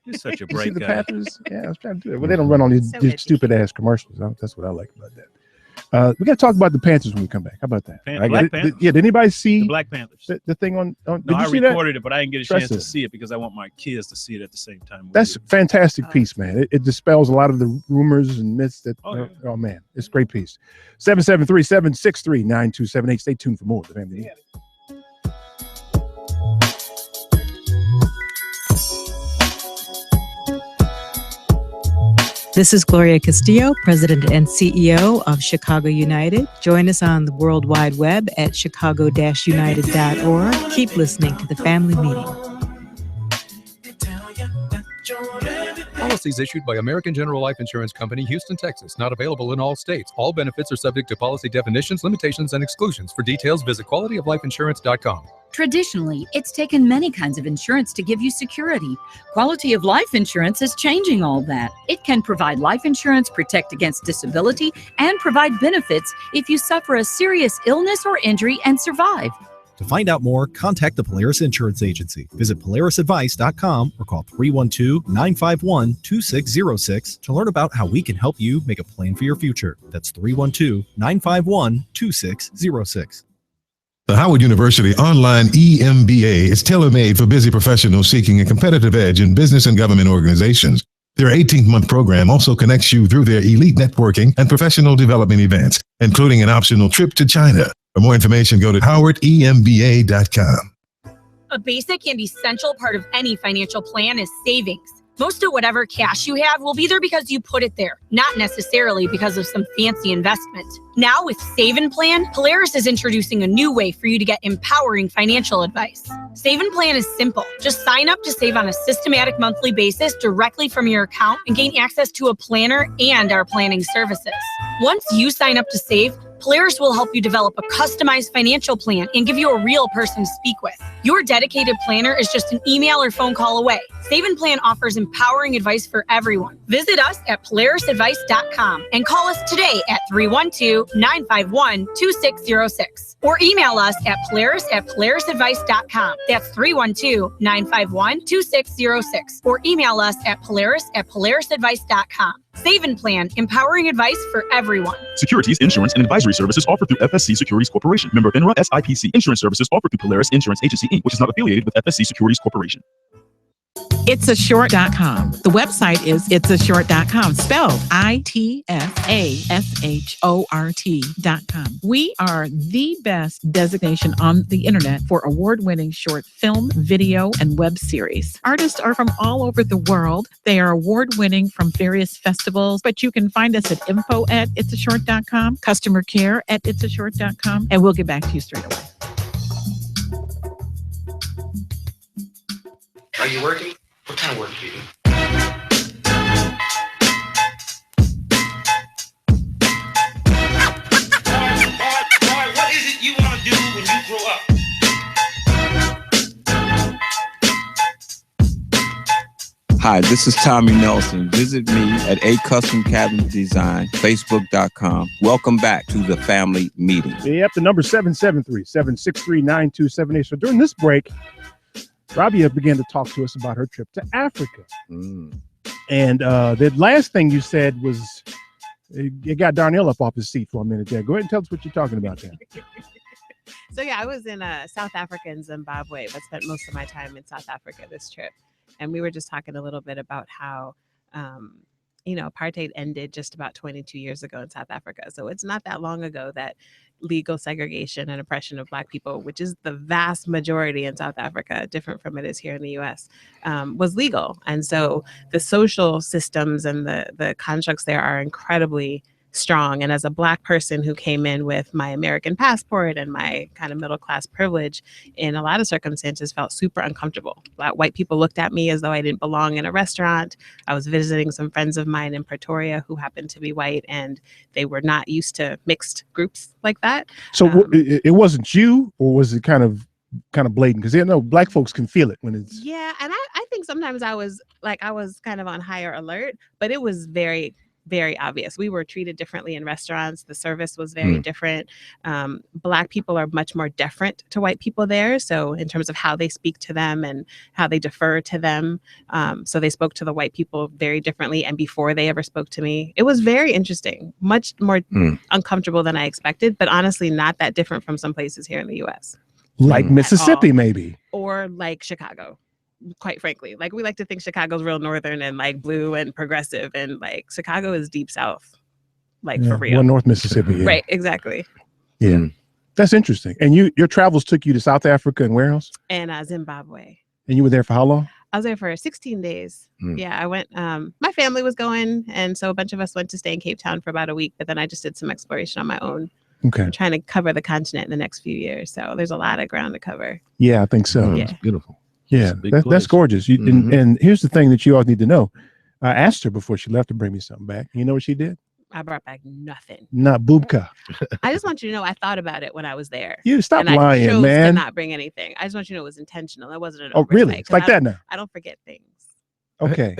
You're such a you see bright the guy. Panthers? Yeah, I was trying to do it. Well, they don't run on these stupid ass commercials. That's what I like about that. We got to talk about the Panthers when we come back. How about that? Black Panthers? Did anybody see The Black Panthers. the thing on? No, Did I you see that? recorded it, but I didn't get a Stress chance to it. see it because I want my kids to see it at the same time. That's a fantastic piece, man. It dispels a lot of the rumors and myths that. Oh man, it's a great piece. 773-763-9278. Stay tuned for more of the Family News. This is Gloria Castillo, President and CEO of Chicago United. Join us on the World Wide Web at chicago-united.org. Keep listening to the Family Meeting. Policies issued by American General Life Insurance Company, Houston, Texas. Not available in all states. All benefits are subject to policy definitions, limitations, and exclusions. For details, visit qualityouflifeinsurance.com. Traditionally, it's taken many kinds of insurance to give you security. Quality of Life Insurance is changing all that. It can provide life insurance, protect against disability, and provide benefits if you suffer a serious illness or injury and survive. To find out more, contact the Polaris Insurance Agency. Visit polarisadvice.com or call 312-951-2606 to learn about how we can help you make a plan for your future. That's 312-951-2606. The Howard University online EMBA is tailor-made for busy professionals seeking a competitive edge in business and government organizations. Their 18-month program also connects you through their elite networking and professional development events, including an optional trip to China. For more information, go to howardemba.com. A basic and essential part of any financial plan is savings. Most of whatever cash you have will be there because you put it there, not necessarily because of some fancy investment. Now with Save and Plan, Polaris is introducing a new way for you to get empowering financial advice. Save and Plan is simple. Just sign up to save on a systematic monthly basis directly from your account and gain access to a planner and our planning services. Once you sign up to save, Polaris will help you develop a customized financial plan and give you a real person to speak with. Your dedicated planner is just an email or phone call away. Save and Plan offers empowering advice for everyone. Visit us at polarisadvice.com and call us today at 312-951-2606 or email us at polarisadvice.com. That's 312-951-2606 or email us at polarisadvice.com. Save and Plan, empowering advice for everyone. Securities, insurance, and advisory services offered through FSC Securities Corporation. Member FINRA SIPC. Insurance services offered through Polaris Insurance Agency, Inc., which is not affiliated with FSC Securities Corporation. Itsashort.com. The website is itsashort.com, spelled ITSASHORT.com. We are the best designation on the internet for award-winning short film, video, and web series. Artists are from all over the world. They are award-winning from various festivals, but you can find us at info@itsashort.com, customer care at itsashort.com, and we'll get back to you straight away. Are you working? What kind of work do you do? What is it you want to do when you grow up? Hi, this is Tommy Nelson. Visit me at A Custom Cabinet Design, Facebook.com. Welcome back to the family meeting. Yep, the number 773-763-9278. So during this break, Rabia began to talk to us about her trip to Africa. And the last thing you said was, it got Darnell up off his seat for a minute there. Go ahead and tell us what you're talking about there. So yeah, I was in South Africa and Zimbabwe, but spent most of my time in South Africa this trip. And we were just talking a little bit about how, apartheid ended just about 22 years ago in South Africa. So it's not that long ago that legal segregation and oppression of Black people, which is the vast majority in South Africa, different from it is here in the US, was legal. And so the social systems and the constructs there are incredibly strong. And as a Black person who came in with my American passport and my kind of middle class privilege, in a lot of circumstances felt super uncomfortable. White people looked at me as though I didn't belong in a restaurant. I was visiting some friends of mine in Pretoria who happened to be white, and they were not used to mixed groups like that. So it wasn't you, or was it kind of blatant? Because Black folks can feel it when it's. Yeah, and I think sometimes I was kind of on higher alert, but it was very, very obvious. We were treated differently in restaurants. The service was very different. Black people are much more deferent to white people there. So in terms of how they speak to them and how they defer to them. So they spoke to the white people very differently. And before they ever spoke to me, it was very interesting, much more uncomfortable than I expected, but honestly, not that different from some places here in the US. Like Mississippi, maybe. Or like Chicago. Quite frankly, we like to think Chicago's real northern and blue and progressive, and Chicago is deep south, for real. Well, North Mississippi. Yeah. Right, exactly. Yeah, that's interesting. And your travels took you to South Africa and where else? And Zimbabwe. And you were there for how long? I was there for 16 days. Yeah, I went. My family was going, and so a bunch of us went to stay in Cape Town for about a week. But then I just did some exploration on my own. Okay. I'm trying to cover the continent in the next few years, so there's a lot of ground to cover. Yeah, I think so. Yeah. It's beautiful. Yeah, that's gorgeous. And here's the thing that you all need to know. I asked her before she left to bring me something back. You know what she did? I brought back nothing. Not Boobka. I just want you to know I thought about it when I was there. You stop and lying, I chose man. To not bring anything. I just want you to know it was intentional. It wasn't an oversight. Really? It's like that now. I don't forget things. Okay.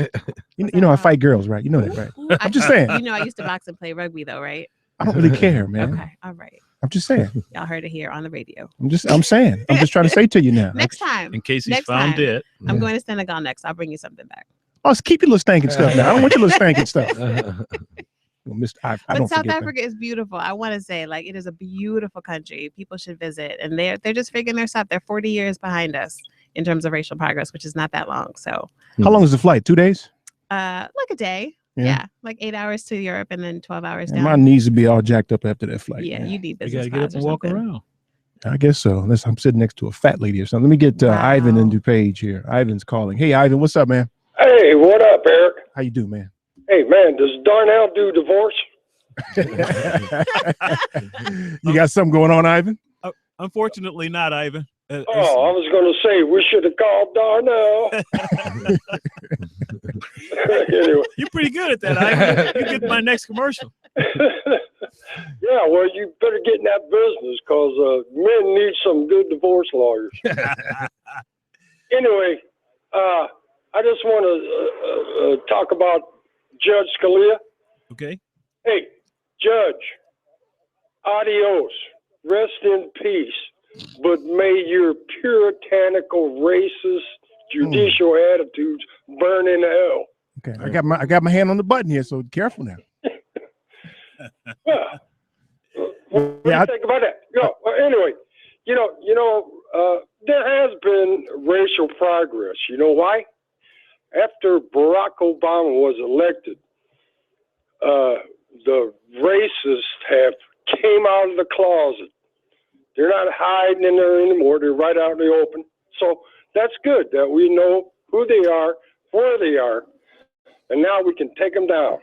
you know I fight girls, right? You know that, right? I'm just saying. You know I used to box and play rugby though, right? I don't really care, man. Okay. All right. I'm just saying. Y'all heard it here on the radio. I'm just saying. I'm just trying to say to you now. Next time. In case he's Next found time. dead. I'm going to Senegal next. I'll bring you something back. Oh, keep your little stinking stuff now. I don't want your little stinking stuff. Well, I But don't South forget that. Africa is beautiful. I want to say, like, it is a beautiful country. People should visit, and they're just figuring their stuff. They're 40 years behind us in terms of racial progress, which is not that long. So, How long is the flight? 2 days? like a day. Yeah. Yeah, like 8 hours to Europe and then 12 hours And down. my knees would be all jacked up after that flight. Yeah, man. you need You business gotta get up class and or walk something. around. I guess so. Unless I'm sitting next to a fat lady or something. Let me get Ivan in DuPage here. Ivan's calling. Hey, Ivan, what's up, man? Hey, what up, Eric? How you do, man? Hey, man, does Darnell do divorce? You got something going on, Ivan? Unfortunately, not Ivan. I was going to say we should have called Darnell. Anyway. You're pretty good at that, Ivan. You get my next commercial. Yeah, well, you better get in that business because men need some good divorce lawyers. Anyway, I just want to talk about Judge Scalia. Okay. Hey, Judge, adios. Rest in peace. But may your puritanical, racist, judicial attitudes burn in hell. Okay, I got my hand on the button here, so careful now. What do you think about that? Anyway, there has been racial progress. You know why? After Barack Obama was elected, the racists have came out of the closet. They're not hiding in there anymore. They're right out in the open. So that's good that we know who they are, where they are, and now we can take them down.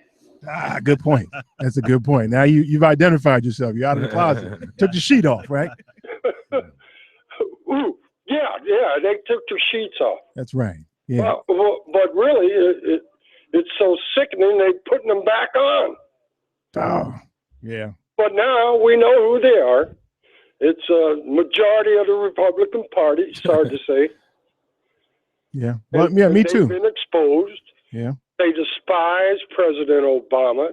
Ah, good point. That's a good point. Now you've identified yourself. You're out of the closet. Took the sheet off, right? Ooh, yeah, they took the sheets off. That's right. Yeah. But really, it's so sickening they're putting them back on. Oh, yeah. But now we know who they are. It's a majority of the Republican Party, sorry to say. Yeah. Well, yeah, me too. They've been exposed. Yeah. They despise President Obama.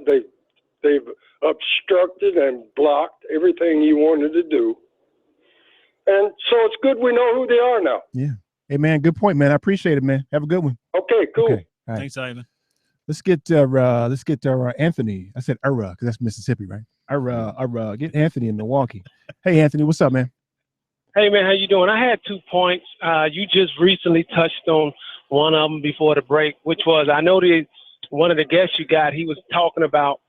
They've obstructed and blocked everything he wanted to do. And so it's good we know who they are now. Yeah. Hey, man, good point, man. I appreciate it, man. Have a good one. Okay, cool. Okay. All right. Thanks, Ivan. Let's get Anthony. I said because that's Mississippi, right? Get Anthony in Milwaukee. Hey, Anthony, what's up, man? Hey, man, how you doing? I had 2 points. You just recently touched on one of them before the break, which was I know one of the guests you got, he was talking about,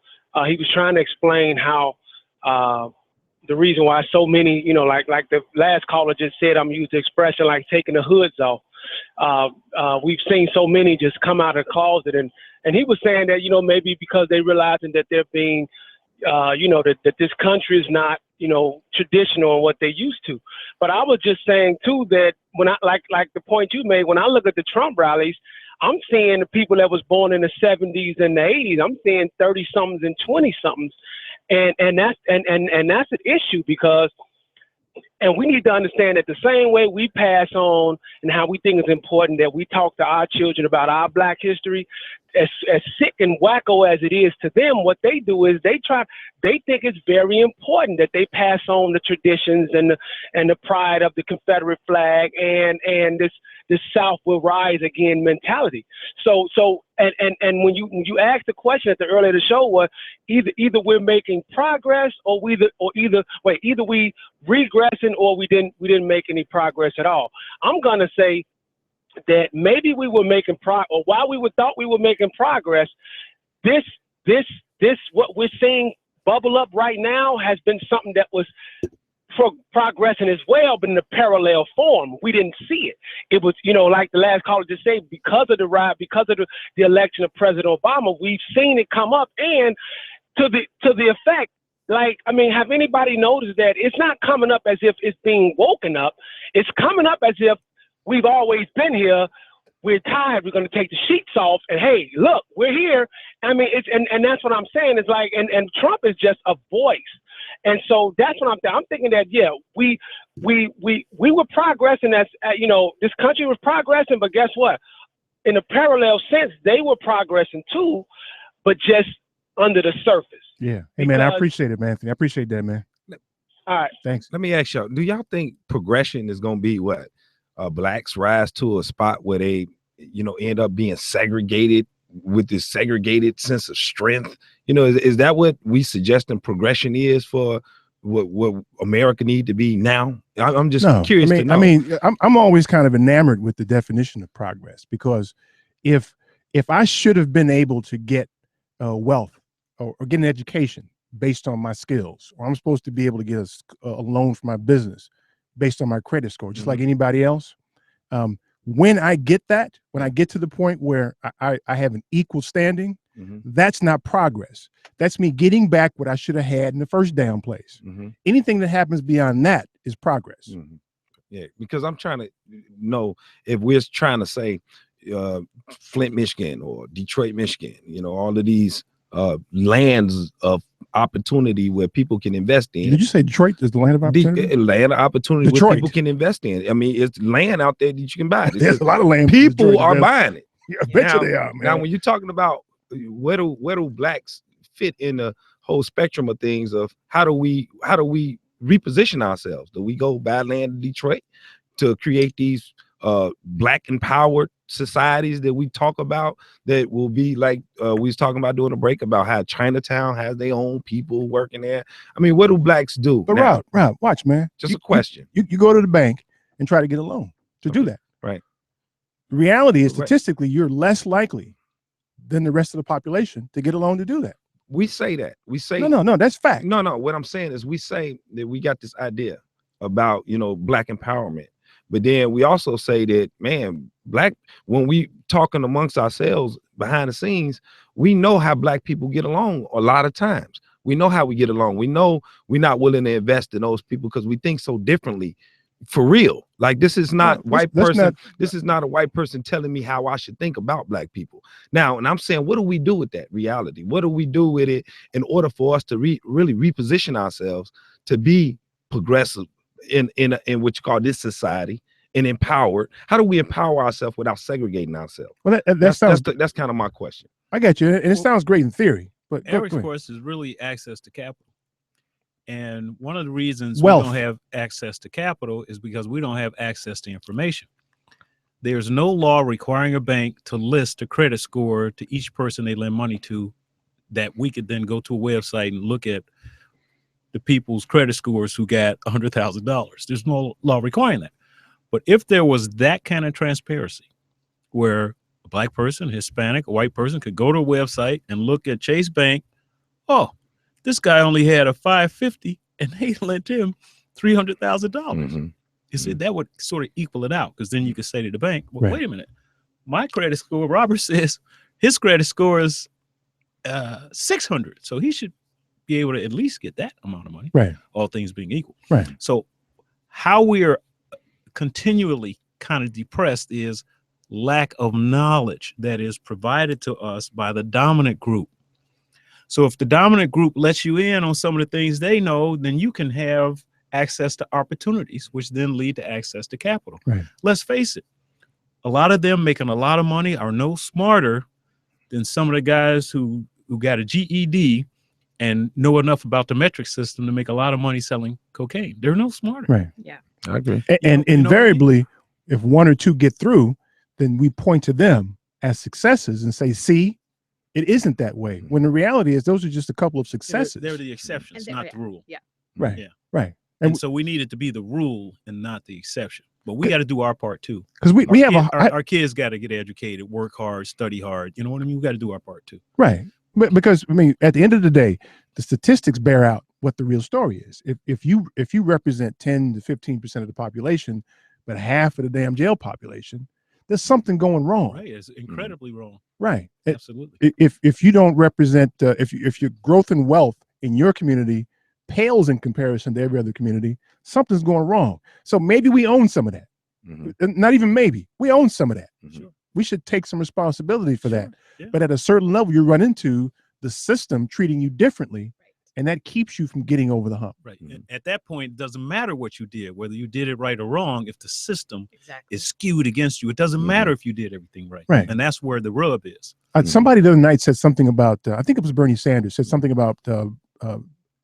he was trying to explain how the reason why so many, like the last caller just said, I'm using the expression like taking the hoods off. We've seen so many just come out of the closet, and he was saying that, maybe because they realizing that they're being, that this country is not, traditional in what they used to. But I was just saying too that when I like the point you made, when I look at the Trump rallies, I'm seeing the people that was born in the 70s and the 80s. I'm seeing 30 somethings and 20 somethings, and that's an issue because. And we need to understand that the same way we pass on and how we think it's important that we talk to our children about our Black history, as sick and wacko as it is to them, what they do is they think it's very important that they pass on the traditions and the pride of the Confederate flag and this South will rise again mentality. So when you asked the question at the earlier the show was either we're making progress or either we regressing or we didn't make any progress at all. I'm gonna say that maybe we were making or while we thought we were making progress, this what we're seeing bubble up right now has been something that was progressing as well, but in a parallel form. We didn't see it. It was, like the last caller just said, because of the election of President Obama, we've seen it come up, and to the effect. Have anybody noticed that it's not coming up as if it's being woken up? It's coming up as if we've always been here. We're tired. We're going to take the sheets off, and hey, look, we're here. And that's what I'm saying. It's like, and Trump is just a voice. And so that's what I'm thinking that, yeah, we were progressing as, this country was progressing, but guess what? In a parallel sense, they were progressing too, but just under the surface. Yeah. Hey, man, I appreciate it, man, Anthony. I appreciate that, man. All right. Thanks. Let me ask y'all, do y'all think progression is going to be what? Blacks rise to a spot where they, end up being segregated with this segregated sense of strength? Is that what we suggesting progression is for what America need to be now? I'm just curious to know. I'm always kind of enamored with the definition of progress, because if I should have been able to get wealth or get an education based on my skills, or I'm supposed to be able to get a loan for my business based on my credit score, just like anybody else. When I get that, when I get to the point where I have an equal standing, that's not progress. That's me getting back what I should have had in the first damn place. Anything that happens beyond that is progress. Yeah, because I'm trying to know if we're trying to say Flint, Michigan, or Detroit, Michigan, all of these lands of opportunity where people can invest in. Did you say Detroit is the land of opportunity? Land of opportunity Detroit. where people can invest in. I mean, it's land out there that you can buy. There's a lot of land. People are buying it. Yeah, I bet you they are, man. Now, when you're talking about where do blacks fit in the whole spectrum of things, of how do we reposition ourselves? Do we go buy land in Detroit to create these black empowered societies that we talk about, that will be like we was talking about during the break about how Chinatown has their own people working there? I mean, what do blacks do? But Rob, watch, man. Just a question. You go to the bank and try to get a loan to do that. Right. The reality is, statistically, you're less likely than the rest of the population to get a loan to do that. We say that. We say no, that's fact. No, what I'm saying is, we say that we got this idea about black empowerment. But then we also say that, man, when we talking amongst ourselves behind the scenes, we know how black people get along a lot of times. We know how we get along. We know we're not willing to invest in those people because we think so differently. For real. Like, this is not this is not a white person telling me how I should think about black people. Now, and I'm saying, what do we do with that reality? What do we do with it in order for us to really reposition ourselves to be progressive in what you call this society, and empowered? How do we empower ourselves without segregating ourselves? Well, that's kind of my question. I got you, and it sounds great in theory, but Eric's course is really access to capital. And one of the reasons Wealth. we don't have access to capital is because we don't have access to information. There's no law requiring a bank to list a credit score to each person they lend money to, that we could then go to a website and look at the people's credit scores who got $100,000. There's no law requiring that. But if there was that kind of transparency, where a black person, Hispanic, a white person could go to a website and look at Chase Bank, oh, this guy only had a 550 and they lent him $300,000. You see, that would sort of equal it out, because then you could say to the bank, well, wait a minute, my credit score, Robert says his credit score is 600, so he should be able to at least get that amount of money, all things being equal. So how we are continually kind of depressed is lack of knowledge that is provided to us by the dominant group. So if the dominant group lets you in on some of the things they know, then you can have access to opportunities, which then lead to access to capital. Let's face it, a lot of them making a lot of money are no smarter than some of the guys who got a GED and know enough about the metric system to make a lot of money selling cocaine. They're no smarter. Yeah, I agree. And invariably, if one or two get through, then we point to them as successes and say, see, it isn't that way. When the reality is, those are just a couple of successes. They're the exceptions, not the rule. Right. And so we need it to be the rule and not the exception. But we got to do our part too. Because we have our kids got to get educated, work hard, study hard. You know what I mean? We got to do our part too. Right. But because, I mean, at the end of the day, the statistics bear out what the real story is. If you represent 10 to 15% of the population, but half of the damn jail population, there's something going wrong. Right. It's incredibly wrong. Right. Absolutely. If you don't represent, if your growth and wealth in your community pales in comparison to every other community, something's going wrong. So maybe we own some of that. Not even maybe, we own some of that. We should take some responsibility for that. But at a certain level, you run into the system treating you differently, and that keeps you from getting over the hump. Right. And at that point, it doesn't matter what you did, whether you did it right or wrong. If the system is skewed against you, it doesn't matter if you did everything right. And that's where the rub is. Somebody the other night said something about, I think it was Bernie Sanders, said something about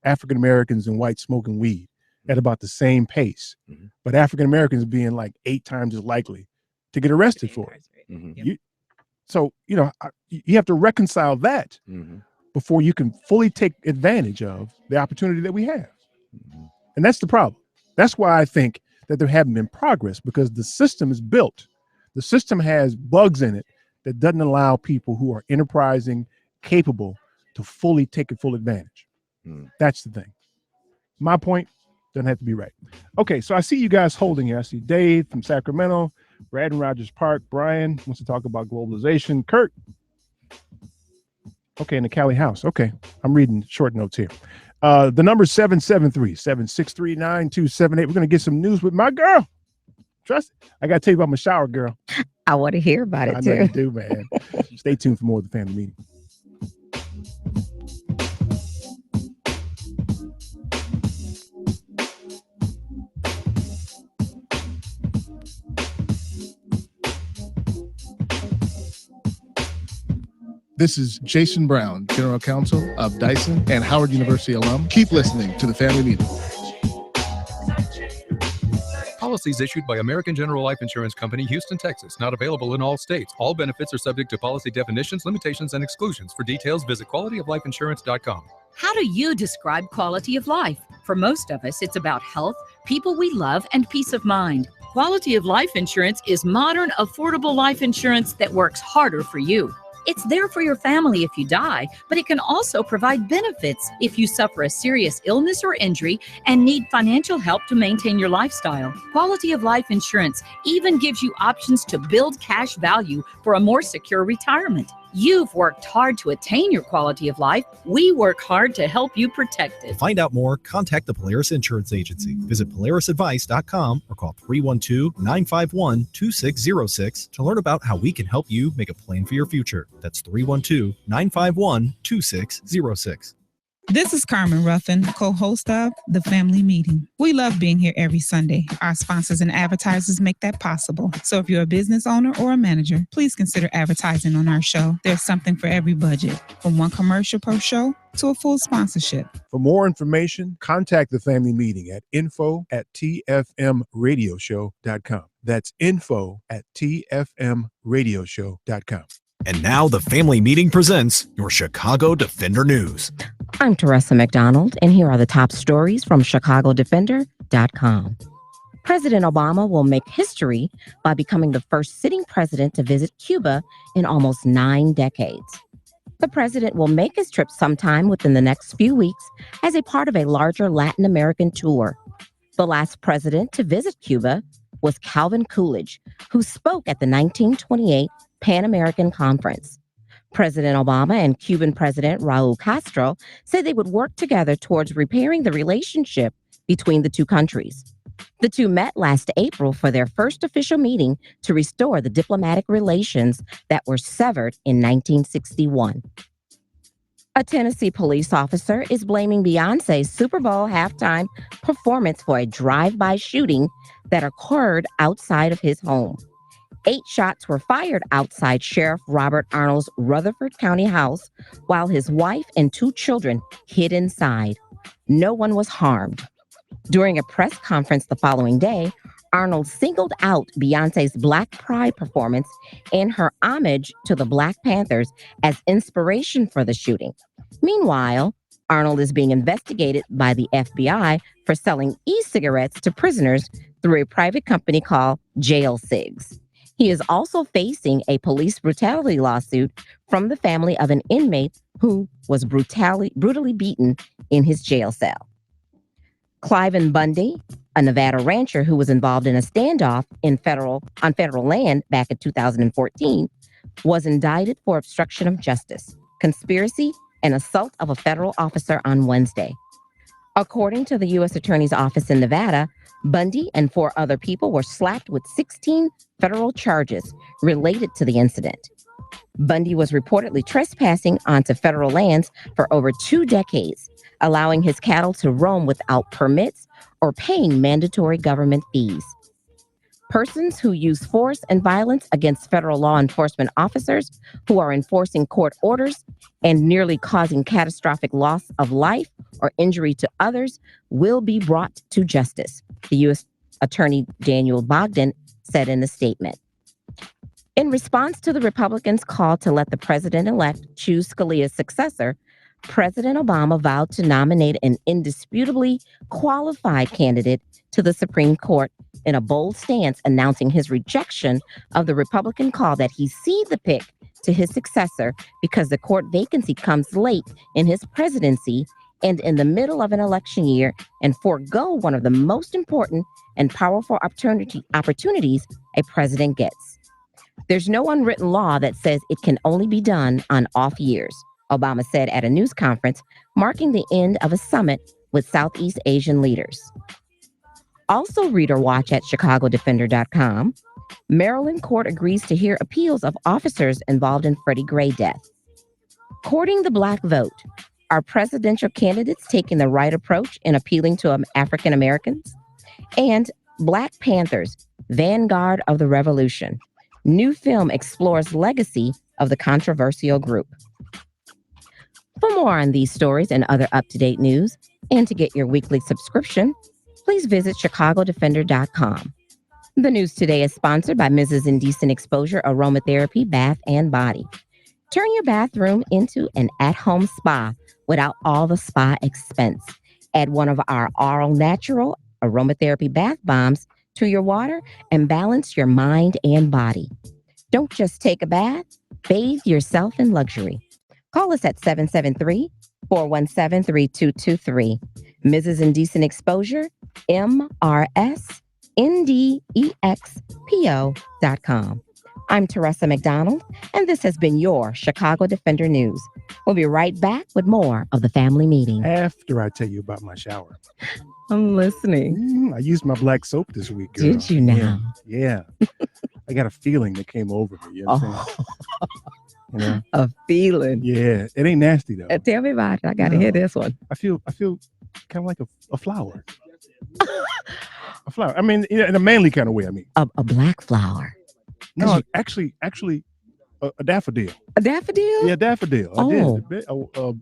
African Americans and whites smoking weed. at about the same pace, but African Americans being like 8 times as likely to get arrested for it. So, you have to reconcile that before you can fully take advantage of the opportunity that we have. And that's the problem. That's why I think that there haven't been progress, because the system is built. The system has bugs in it that doesn't allow people who are enterprising, capable, to fully take full advantage. That's the thing. My point doesn't have to be right. Okay, so I see you guys holding here. I see Dave from Sacramento, Brad in Rogers Park, Brian wants to talk about globalization, Kurt. Okay, in the Cali house. Okay, I'm reading short notes here. The number is 773-763-9278. We're going to get some news with my girl. Trust it. I got to tell you about my shower girl. I want to hear about it, I too. know you do, man. Stay tuned for more of the family meeting. This is Jason Brown, General Counsel of Dyson and Howard University alum. Keep listening to the family meeting. Policies issued by American General Life Insurance Company, Houston, Texas. Not available in all states. All benefits are subject to policy definitions, limitations, and exclusions. For details, visit qualityouflifeinsurance.com. How do you describe quality of life? For most of us, it's about health, people we love, and peace of mind. Quality of life insurance is modern, affordable life insurance that works harder for you. It's there for your family if you die, but it can also provide benefits if you suffer a serious illness or injury and need financial help to maintain your lifestyle. Quality of life insurance even gives you options to build cash value for a more secure retirement. You've worked hard to attain your quality of life. We work hard to help you protect it. To find out more, contact the Polaris Insurance Agency. Visit polarisadvice.com or call 312-951-2606 to learn about how we can help you make a plan for your future. That's 312-951-2606. This is Carmen Ruffin, co-host of The Family Meeting. We love being here every Sunday. Our sponsors and advertisers make that possible. So if you're a business owner or a manager, please consider advertising on our show. There's something for every budget, from one commercial per show to a full sponsorship. For more information, contact the family meeting at info@tfmradioshow.com. That's info@tfmradioshow.com. And now the family meeting presents your Chicago Defender News. I'm Teresa McDonald, and here are the top stories from ChicagoDefender.com. President Obama will make history by becoming the first sitting president to visit Cuba in almost 9 decades. The president will make his trip sometime within the next few weeks as a part of a larger Latin American tour. The last president to visit Cuba was Calvin Coolidge, who spoke at the 1928 Pan American Conference. President Obama and Cuban President Raul Castro said they would work together towards repairing the relationship between the two countries. The two met last April for their first official meeting to restore the diplomatic relations that were severed in 1961. A Tennessee police officer is blaming Beyonce's Super Bowl halftime performance for a drive-by shooting that occurred outside of his home. 8 shots were fired outside Sheriff Robert Arnold's Rutherford County house while his wife and 2 children hid inside. No one was harmed. During a press conference the following day, Arnold singled out Beyonce's Black Pride performance and her homage to the Black Panthers as inspiration for the shooting. Meanwhile, Arnold is being investigated by the FBI for selling e-cigarettes to prisoners through a private company called Jail Cigs. He is also facing a police brutality lawsuit from the family of an inmate who was brutally beaten in his jail cell. Cliven Bundy, a Nevada rancher who was involved in a standoff on federal land back in 2014, was indicted for obstruction of justice, conspiracy, and assault of a federal officer on Wednesday. According to the U.S. Attorney's Office in Nevada, Bundy and 4 other people were slapped with 16 federal charges related to the incident. Bundy was reportedly trespassing onto federal lands for over 2 decades, allowing his cattle to roam without permits or paying mandatory government fees. Persons who use force and violence against federal law enforcement officers who are enforcing court orders and nearly causing catastrophic loss of life or injury to others will be brought to justice, the U.S. Attorney Daniel Bogdan said in a statement. In response to the Republicans' call to let the president-elect choose Scalia's successor, President Obama vowed to nominate an indisputably qualified candidate to the Supreme Court in a bold stance, announcing his rejection of the Republican call that he cede the pick to his successor because the court vacancy comes late in his presidency and in the middle of an election year, and forego one of the most important and powerful opportunities a president gets. There's no unwritten law that says it can only be done on off years, Obama said at a news conference marking the end of a summit with Southeast Asian leaders. Also read or watch at chicagodefender.com. Maryland court agrees to hear appeals of officers involved in Freddie Gray death. Courting the Black vote. Are presidential candidates taking the right approach in appealing to African Americans? And Black Panthers, Vanguard of the Revolution. New film explores legacy of the controversial group. For more on these stories and other up-to-date news, and to get your weekly subscription, please visit chicagodefender.com. The news today is sponsored by Mrs. Indecent Exposure Aromatherapy Bath and Body. Turn your bathroom into an at-home spa without all the spa expense. Add one of our all natural aromatherapy bath bombs to your water and balance your mind and body. Don't just take a bath, bathe yourself in luxury. Call us at 773-417-3223. Mrs. Indecent Exposure, MRSNDEXPO.com. I'm Teresa McDonald, and this has been your Chicago Defender News. We'll be right back with more of the family meeting. After I tell you about my shower. I'm listening. I used my black soap this week, girl. Did you now? Yeah. I got a feeling that came over me. You know what I'm saying? You know? A feeling. Yeah. It ain't nasty, though. Tell me about it. I got to hear this one. I feel kind of like a flower. A flower. I mean, in a manly kind of way, I mean. A black flower. No, actually, a daffodil. A daffodil? Yeah, daffodil. Oh. I did.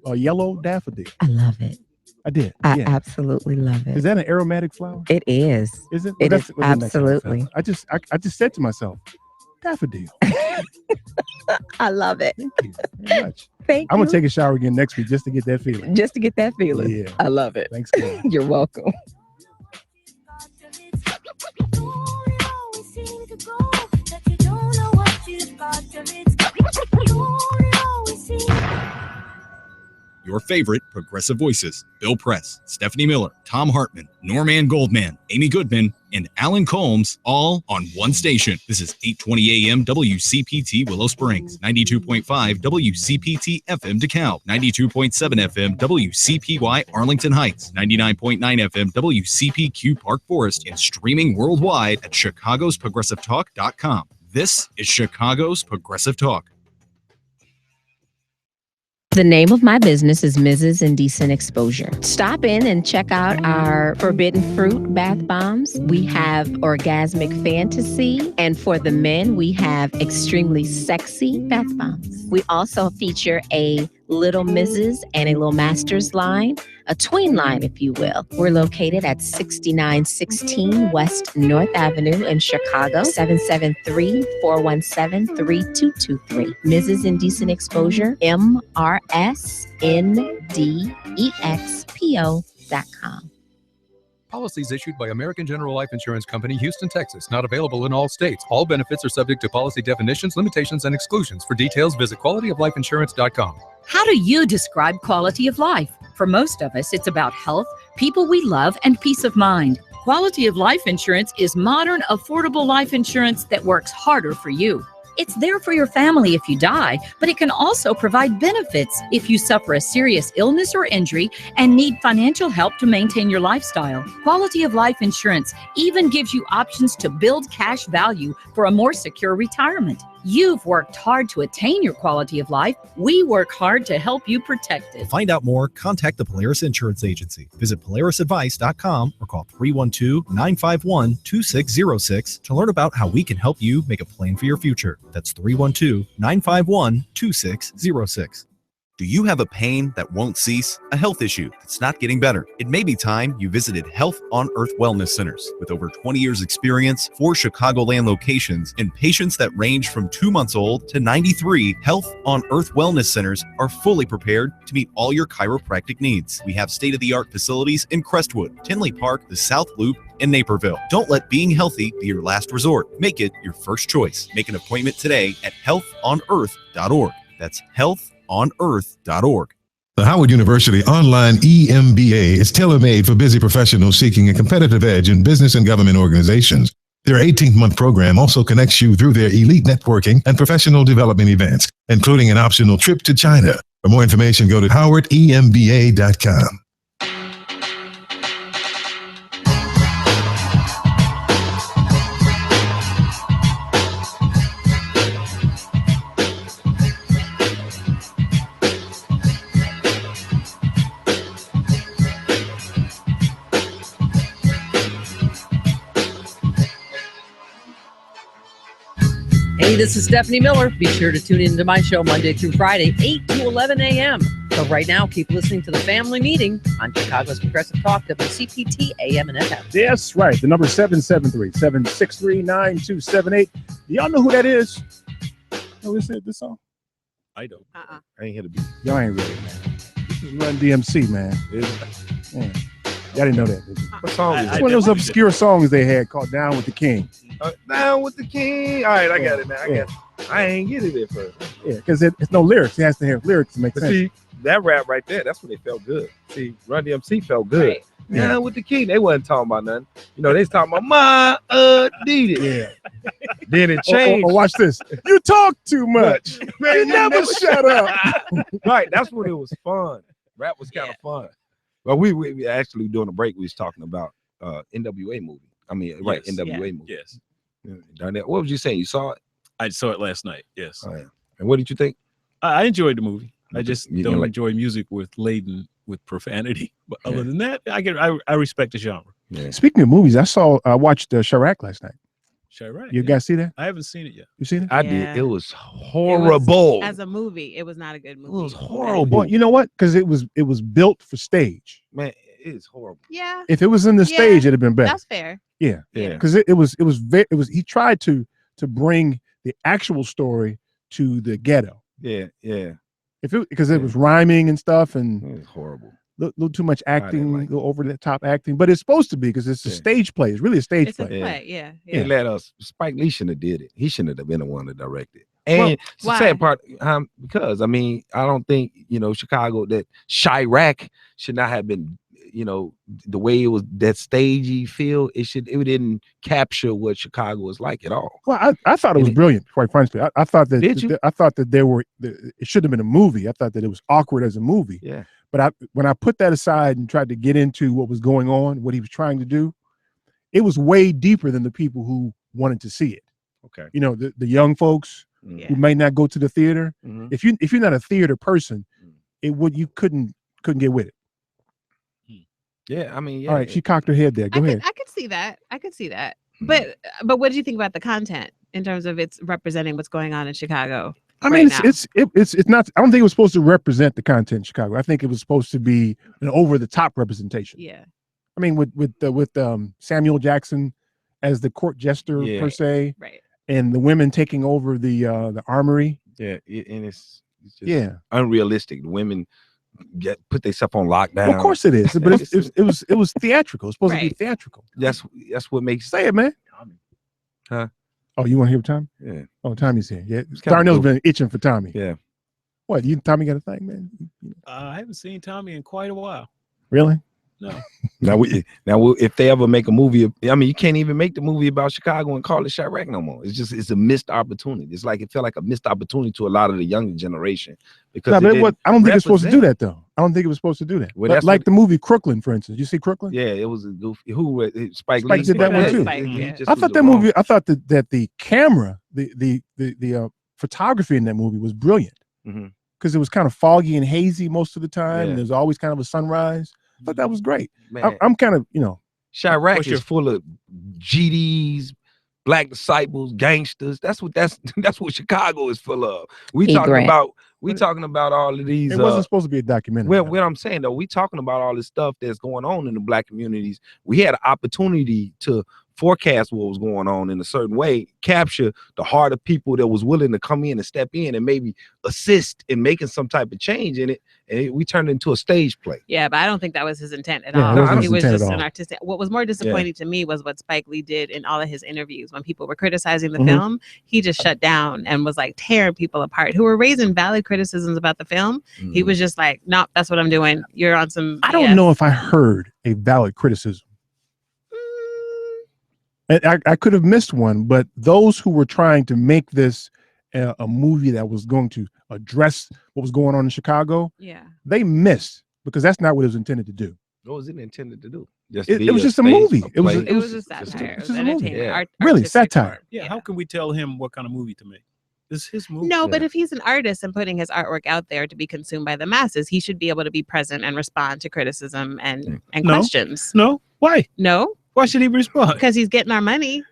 A yellow daffodil. I love it. I did. I absolutely love it. Is that an aromatic flower? It is. Is it? It is Well, absolutely. I just said to myself, daffodil. I love it. Thank you very much. Thank you. I'm gonna take a shower again next week just to get that feeling. Just to get that feeling. Yeah. I love it. Thanks, God. You're welcome. Your favorite progressive voices: Bill Press, Stephanie Miller, Tom Hartman, Norman Goldman, Amy Goodman, and Alan Combs, all on one station. This is 820 AM WCPT Willow Springs, 92.5 WCPT FM DeKalb, 92.7 FM WCPY Arlington Heights, 99.9 FM WCPQ Park Forest, and streaming worldwide at chicagosprogressivetalk.com. This is Chicago's Progressive Talk. The name of my business is Mrs. Indecent Exposure. Stop in and check out our Forbidden Fruit bath bombs. We have Orgasmic Fantasy. And for the men, we have Extremely Sexy bath bombs. We also feature a Little Mrs. and a Little Masters line, a tween line, if you will. We're located at 6916 West North Avenue in Chicago, 773-417-3223. Mrs. Indecent Exposure, MRSNDEXPO.com. Policies issued by American General Life Insurance Company, Houston, Texas. Not available in all states. All benefits are subject to policy definitions, limitations, and exclusions. For details, visit qualityoflifeinsurance.com. How do you describe quality of life? For most of us, it's about health, people we love, and peace of mind. Quality of Life Insurance is modern, affordable life insurance that works harder for you. It's there for your family if you die, but it can also provide benefits if you suffer a serious illness or injury and need financial help to maintain your lifestyle. Quality of Life Insurance even gives you options to build cash value for a more secure retirement. You've worked hard to attain your quality of life. We work hard to help you protect To it. find out more, contact the Polaris Insurance Agency. Visit polarisadvice.com or call 312-951-2606 to learn about how we can help you make a plan for your future. That's 312-951-2606. Do you have a pain that won't cease? A health issue that's not getting better? It may be time you visited Health on Earth Wellness Centers. With over 20 years experience, 4 Chicagoland locations, and patients that range from 2 months old to 93, Health on Earth Wellness Centers are fully prepared to meet all your chiropractic needs. We have state-of-the-art facilities in Crestwood, Tinley Park, the South Loop, and Naperville. Don't let being healthy be your last resort. Make it your first choice. Make an appointment today at healthonearth.org. That's healthonearth.org. The Howard University online EMBA is tailor-made for busy professionals seeking a competitive edge in business and government organizations. Their 18-month program also connects you through their elite networking and professional development events, including an optional trip to China. For more information, go to howardemba.com. Hey, this is Stephanie Miller. Be sure to tune into my show Monday through Friday, 8 to 11 a.m. So right now, keep listening to The Family Meeting on Chicago's Progressive Talk, WCPT, AM and FM. That's right. The number 773-763-9278. Do y'all know who that is? Know who said this song? I don't. I ain't here to be. Y'all ain't really, man. This is Run DMC, man. Man. Y'all didn't know that, did you? What song is It's it? one of those obscure songs they had called Down with the King. Down with the King. All right, I got it now. Yeah. I ain't get it at first. Yeah, because it's no lyrics. It has to have lyrics to make But sense. see, that rap right there, that's when it felt good. See, Run DMC felt good. Yeah. Down with the King. They wasn't talking about nothing. You know, they was talking about my Adidas. Yeah. Then it changed. Oh, watch this. You talk too much. Man, you never shut up. Right, that's when it was fun. Rap was kind of fun. Well, we actually during the break we was talking about NWA movie. I mean, right, Yes. NWA movie. Yes. Darnell, what was you saying? You saw it? I saw it last night. Yes. Oh, yeah. And what did you think? I enjoyed the movie. I just You don't didn't like- enjoy music laden with profanity. But other than that, I respect the genre. Yeah. Speaking of movies, I watched Chirac last night. Chirac. You guys see that? I haven't seen it yet. You seen it? I Yeah. did. It was horrible. As a movie, it was not a good movie. It was horrible. Well, you know what? Because it was built for stage. Man, it is horrible. Yeah. If it was in the Yeah, stage, it'd have been better. That's fair. Yeah, Yeah. Because he tried to bring the actual story to the ghetto. Yeah, yeah. Because it was rhyming and stuff, and It was horrible. little too much acting, little over the top acting. But it's supposed to be because it's a stage play. It's really a stage It's a play. play. Yeah. He let us. Spike Lee shouldn't have did it. He shouldn't have been the one to direct it. And Well, it's the why? sad part, because I mean, I don't think Chicago that Chirac should not have been. The way it was that stagey feel. It didn't capture what Chicago was like at all. Well, I thought it was brilliant. Quite frankly, I thought that. Did you? I thought that it should have been a movie. I thought that it was awkward as a movie. Yeah. But when I put that aside and tried to get into what was going on, what he was trying to do, it was way deeper than the people who wanted to see it. Okay. The young folks who may not go to the theater. Mhm. If you're not a theater person, you couldn't get with it. Yeah, I mean, yeah. All right, she cocked her head there. Go ahead. I could see that. But what do you think about the content in terms of it's representing what's going on in Chicago? I mean, right now? it's not. I don't think it was supposed to represent the content in Chicago. I think it was supposed to be an over the top representation. Yeah. I mean, with Samuel Jackson as the court jester per se, right? And the women taking over the armory. Yeah, and it's just Yeah. unrealistic. The women put themselves on lockdown. Well, of course it is, but it was theatrical. It's supposed to be Right. theatrical. That's what makes Say it, man. Huh? Oh, you want to hear Tommy? Yeah. Oh, Tommy's here. Yeah, kinda Darnell's cool. been itching for Tommy. Yeah. What? Tommy got a thing, man? I haven't seen Tommy in quite a while. Really? No. Now, if they ever make a movie, I mean, you can't even make the movie about Chicago and call it Chirac no more. It's a missed opportunity. It felt like a missed opportunity to a lot of the younger generation because No, but I don't think it's supposed to do that though. I don't think it was supposed to do that. Well, that's like what- the movie Crooklyn, for instance. You see Crooklyn? Yeah, it was a goofy. Who Spike Spike Lee did that one too. I thought that movie. I thought that the camera, the photography in that movie was brilliant because it was kind of foggy and hazy most of the time. Yeah. And there's always kind of a sunrise. I thought that was great. Man. I'm kind of, you know, Chirac is full of GDs, black disciples, gangsters. That's what Chicago is full of. We E. talking Grant. about all of these. it wasn't supposed to be a documentary. Well, what I'm saying though, we talking about all this stuff that's going on in the black communities. We had an opportunity to forecast what was going on in a certain way, capture the heart of people that was willing to come in and step in and maybe assist in making some type of change in it. And we turned it into a stage play. Yeah, but I don't think that was his intent at Yeah, all. it wasn't It his was intent at just an all. artistic. What was more disappointing to me was what Spike Lee did in all of his interviews when people were criticizing the Mhm. film. He just shut down and was like tearing people apart who were raising valid criticisms about the film. He was just like, "No, that's what I'm doing. You're on some." I don't BS." know if I heard a valid criticism. And I could have missed one, but those who were trying to make this a movie that was going to address what was going on in Chicago, they missed because that's not what it was intended to do. What was it intended to do? It was just a stage, movie. It was play? It was a satire. It was just a movie. entertainment. Yeah. Really, satire. Yeah, how can we tell him what kind of movie to make? This is his movie. No, but if he's an artist and putting his artwork out there to be consumed by the masses, he should be able to be present and respond to criticism and No. questions. No, why? No, why should he respond? Because he's getting our money.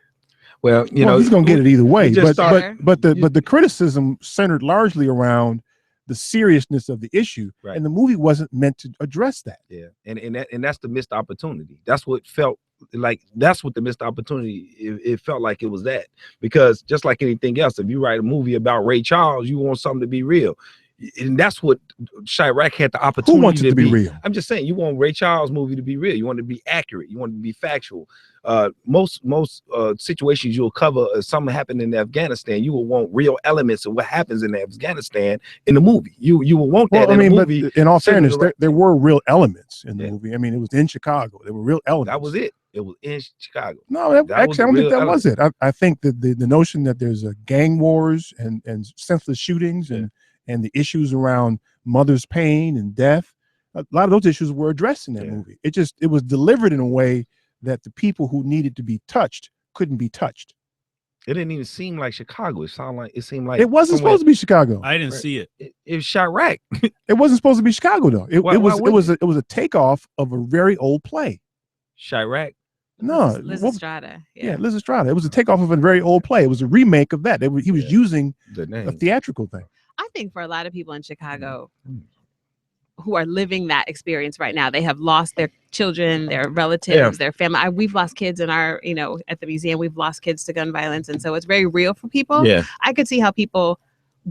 Well, you know, he's gonna get it either way. we just But start- the criticism centered largely around the seriousness of the issue, Right. and the movie wasn't meant to address that. Yeah, and that's the missed opportunity. That's what felt like. That's what the missed opportunity. It felt like it was that, because just like anything else, if you write a movie about Ray Charles, you want something to be real, and that's what Chirac had the opportunity. Who wants it to be real? I'm just saying, you want Ray Charles movie to be real. You want it to be accurate. You want it to be factual. Most situations you'll cover something happened in Afghanistan, you will want real elements of what happens in Afghanistan in the movie. You will want that Well, I in mean, the but movie. in all centered fairness, around- there were real elements in the movie. I mean, it was in Chicago. There were real elements. That was it. It was in Chicago. No, That was actually, I the don't think real that was it. I think that the notion that there's a gang wars and senseless shootings and the issues around mother's pain and death, a lot of those issues were addressed in that movie. It was delivered in a way that the people who needed to be touched couldn't be touched. It didn't even seem like Chicago. It seemed like It wasn't supposed to be Chicago. I didn't see it. It was Chirac. It wasn't supposed to be Chicago though. It Why was a takeoff of a very old play. Chirac. No, Liz what- Estrada. Yeah, Liz Estrada. It was a takeoff of a very old play. It was a remake of that. He was using the a name. theatrical thing. I think for a lot of people in Chicago who are living that experience right now, they have lost their children, their relatives, their family. We've lost kids in our, at the museum, we've lost kids to gun violence. And so it's very real for people. Yeah. I could see how people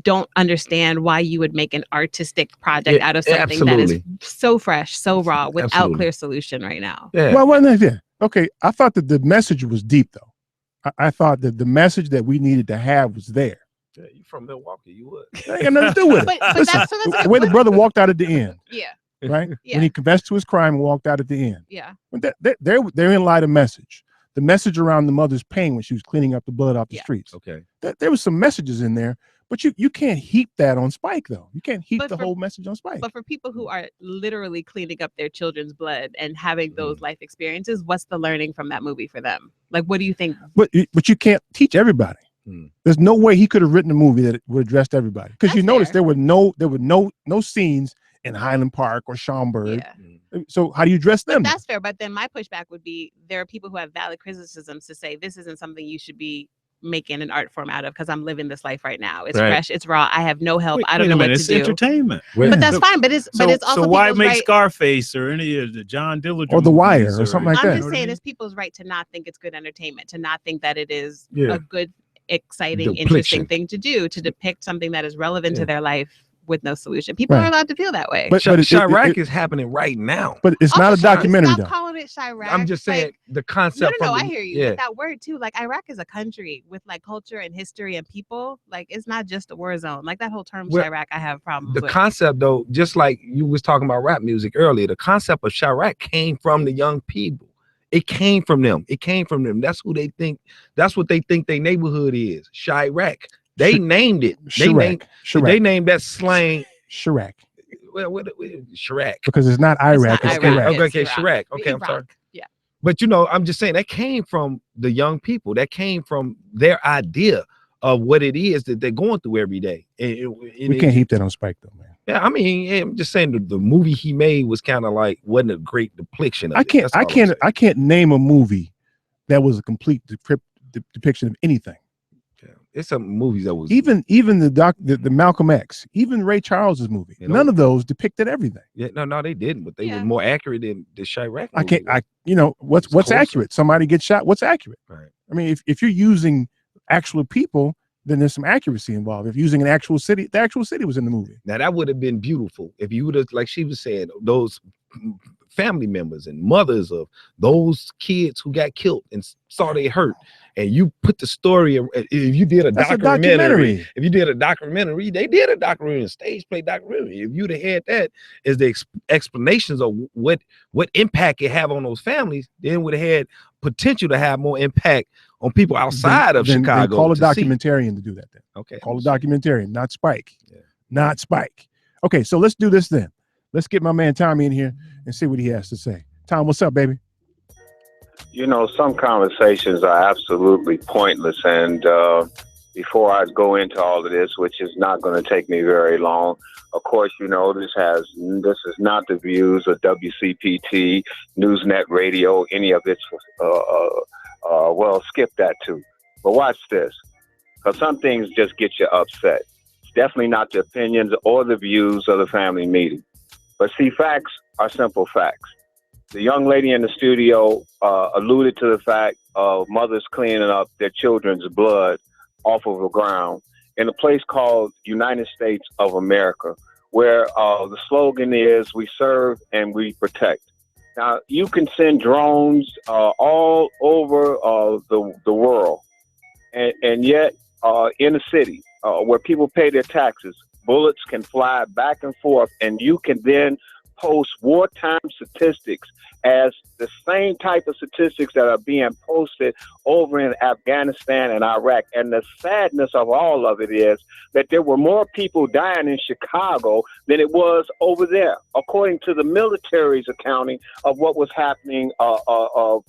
don't understand why you would make an artistic project out of something that is so fresh, so raw, without Absolutely. clear solution right now. Well, no, yeah. Okay. I thought that the message was deep though. I thought that the message that we needed to have was there. Yeah, you from Milwaukee, you would. That ain't got nothing to do with it. But Listen, that's a the way the brother walked out at the end, Yeah. right? Yeah. When he confessed to his crime and walked out at the end. Yeah. But therein lied a message. The message around the mother's pain when she was cleaning up the blood off the streets. Okay. There was some messages in there, but you can't heap that on Spike though. You can't heap But the for- whole message on Spike. But for people who are literally cleaning up their children's blood and having those life experiences, what's the learning from that movie for them? Like, what do you think? But you can't teach everybody. There's no way he could have written a movie that would address everybody. Because you notice there were no scenes in Highland Park or Schaumburg. So how do you address them? That's fair. But then my pushback would be there are people who have valid criticisms to say this isn't something you should be making an art form out of because I'm living this life right now. It's Right. fresh, it's raw. I have no help. Wait, I don't wait know a what minute, to it's do. entertainment. But that's fine. But it's also so why people's make right. Scarface or any of the John Dillinger Or The Wire movies or something like I'm that. just saying it's people's right to not think it's good entertainment, to not think that it is Yeah. a good, exciting, Depiction. interesting thing to do, to depict something that is relevant Yeah. to their life with no solution. People Right. are allowed to feel that way. But Chirac is happening right now. But it's not a documentary Stop though. calling it Chirac. I'm just saying the No, concept. no, from I the- hear you. Yeah. But that word too, like Iraq is a country with like culture and history and people. Like it's not just a war zone. Like that whole term Well, Chirac, I have problems The with. concept, though, just like you was talking about rap music earlier, the concept of Chirac came from the young people. It came from them. It came from them. That's who they think. That's what they think their neighborhood is. Chirac. They named it. They Chirac. named. Chirac. They named that slang. Chirac. Chirac. Because it's not Iraq, it's Iraq. Okay, Chirac. Okay, I'm sorry. Yeah. But I'm just saying that came from the young people. That came from their idea of what it is that they're going through every day. We can't heap that on Spike though, man. Yeah, I mean, I'm just saying the movie he made was kind of like wasn't a great depiction of it. I can't name a movie that was a complete depiction of anything. Yeah. It's some movies that was even the Malcolm X, even Ray Charles's movie. None of those depicted everything. Yeah, no, they didn't, but they were more accurate than the Chirac movie. What's accurate? Somebody gets shot. What's accurate? Right. I mean, if you're using actual people, then there's some accuracy involved. If you're using an actual city, the actual city was in the movie. Now that would have been beautiful if you would have, like she was saying, those family members and mothers of those kids who got killed and saw they hurt, and you put the story. If you did a documentary, if you did a documentary, they did a documentary, a stage play documentary. If you'd have had that as the explanations of what impact it have on those families, then would have had potential to have more impact on people outside of Chicago. Then call a documentarian to do that. Then okay, call a documentarian, not Spike, not Spike. Okay, so let's do this then. Let's get my man Tommy in here and see what he has to say. Tom, what's up, baby? Some conversations are absolutely pointless. And before I go into all of this, which is not going to take me very long, of course, this is not the views of WCPT, Newsnet Radio, any of its. Well, skip that too. But watch this, because some things just get you upset. It's definitely not the opinions or the views of the family meeting. But see, facts are simple facts. The young lady in the studio alluded to the fact of mothers cleaning up their children's blood off of the ground in a place called United States of America, where the slogan is, we serve and we protect. Now, you can send drones all over the world, and yet in a city where people pay their taxes, bullets can fly back and forth, and you can then post wartime statistics as the same type of statistics that are being posted over in Afghanistan and Iraq. And the sadness of all of it is that there were more people dying in Chicago than it was over there, according to the military's accounting of what was happening, of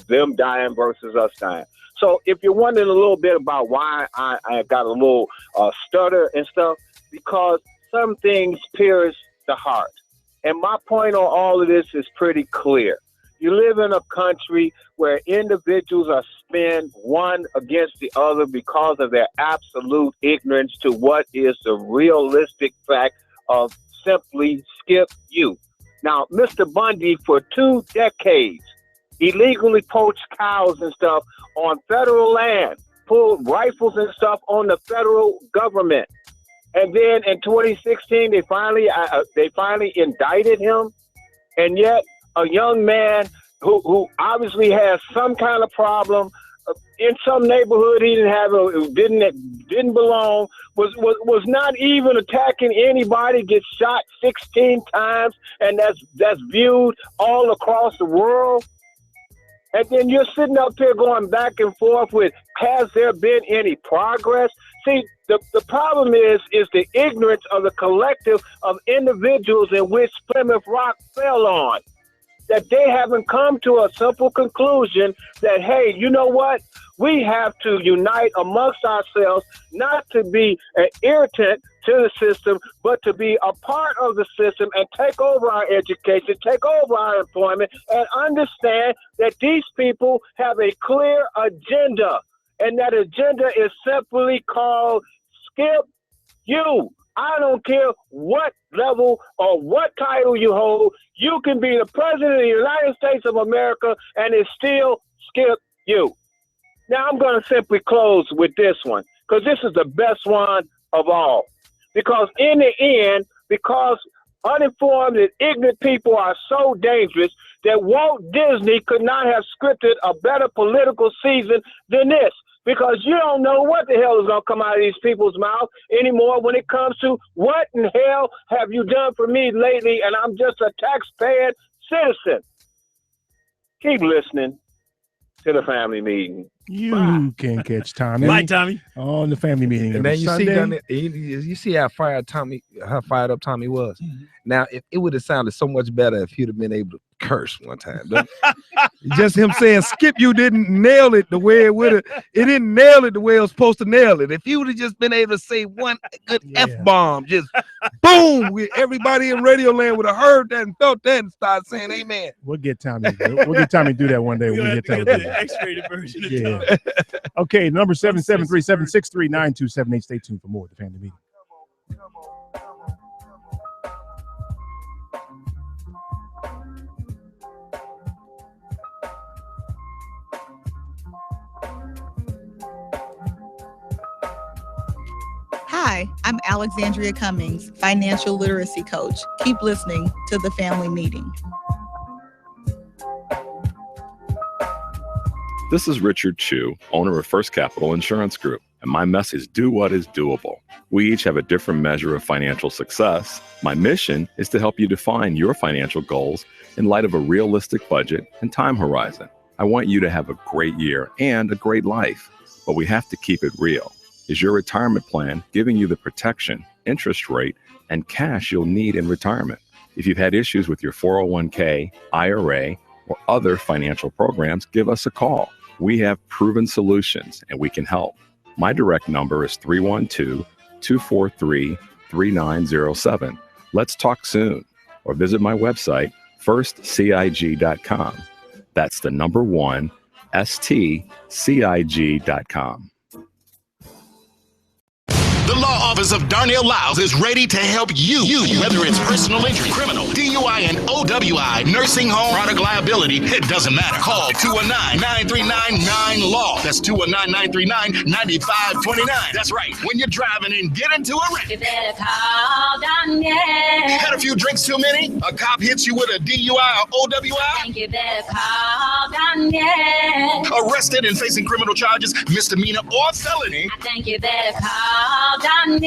them dying versus us dying. So if you're wondering a little bit about why I got a little stutter and stuff, because some things pierce the heart. And my point on all of this is pretty clear. You live in a country where individuals are spin one against the other because of their absolute ignorance to what is the realistic fact of simply skip you. Now, Mr. Bundy, for 2 decades, illegally poached cows and stuff on federal land, pulled rifles and stuff on the federal government. And then in 2016, they finally indicted him. And yet a young man who obviously has some kind of problem in some neighborhood he didn't belong, was not even attacking anybody, gets shot 16 times, and that's viewed all across the world. And then you're sitting up here going back and forth with, has there been any progress? See, the problem is the ignorance of the collective of individuals in which Plymouth Rock fell on. That they haven't come to a simple conclusion that, hey, you know what? We have to unite amongst ourselves, not to be an irritant to the system, but to be a part of the system and take over our education, take over our employment, and understand that these people have a clear agenda. And that agenda is simply called skip you. I don't care what level or what title you hold. You can be the president of the United States of America and it's still skip you. Now, I'm going to simply close with this one because this is the best one of all. Because in the end, because uninformed and ignorant people are so dangerous that Walt Disney could not have scripted a better political season than this. Because you don't know what the hell is going to come out of these people's mouths anymore when it comes to what in hell have you done for me lately, and I'm just a taxpaying citizen. Keep listening. to the family meeting. You can catch Tommy. Bye, Tommy. On the family meeting. And then every you Sunday. see, you see how fired up Tommy was. Now, it would have sounded so much better if he'd have been able to curse one time. But just him saying, "Skip, you didn't nail it the way it would have. It didn't nail it the way it was supposed to nail it. If he would have just been able to say one good F-bomb, just boom, everybody in Radio Land would have heard that and felt that and started saying, "Amen." We'll get Tommy. We'll get Tommy to do that one day when we get Tommy. the X-rated version of Tommy. Okay, number 773-763-9278. Stay tuned for more of the family meeting. Hi, I'm Alexandria Cummings, financial literacy coach. Keep listening to the family meeting. This is Richard Chu, owner of First Capital Insurance Group, and my message: do what is doable. We each have a different measure of financial success. My mission is to help you define your financial goals in light of a realistic budget and time horizon. I want you to have a great year and a great life, but we have to keep it real. Is your retirement plan giving you the protection, interest rate, and cash you'll need in retirement? If you've had issues with your 401k, IRA, or other financial programs, give us a call. We have proven solutions and we can help. My direct number is 312-243-3907. Let's talk soon, or visit my website, firstcig.com. That's the number 1, stcig.com. The Law Office of Darnell Lyles is ready to help you. Whether it's personal injury, criminal, DUI, and OWI, nursing home, product liability, it doesn't matter. Call 219-939-9-LAW. That's 219-939-9529. That's right. When you're driving and get into a wreck, you better call Darnell. Had a few drinks too many? A cop hits you with a DUI or OWI? I think you better call Darnell. Arrested and facing criminal charges, misdemeanor or felony? I think you better call Darnell.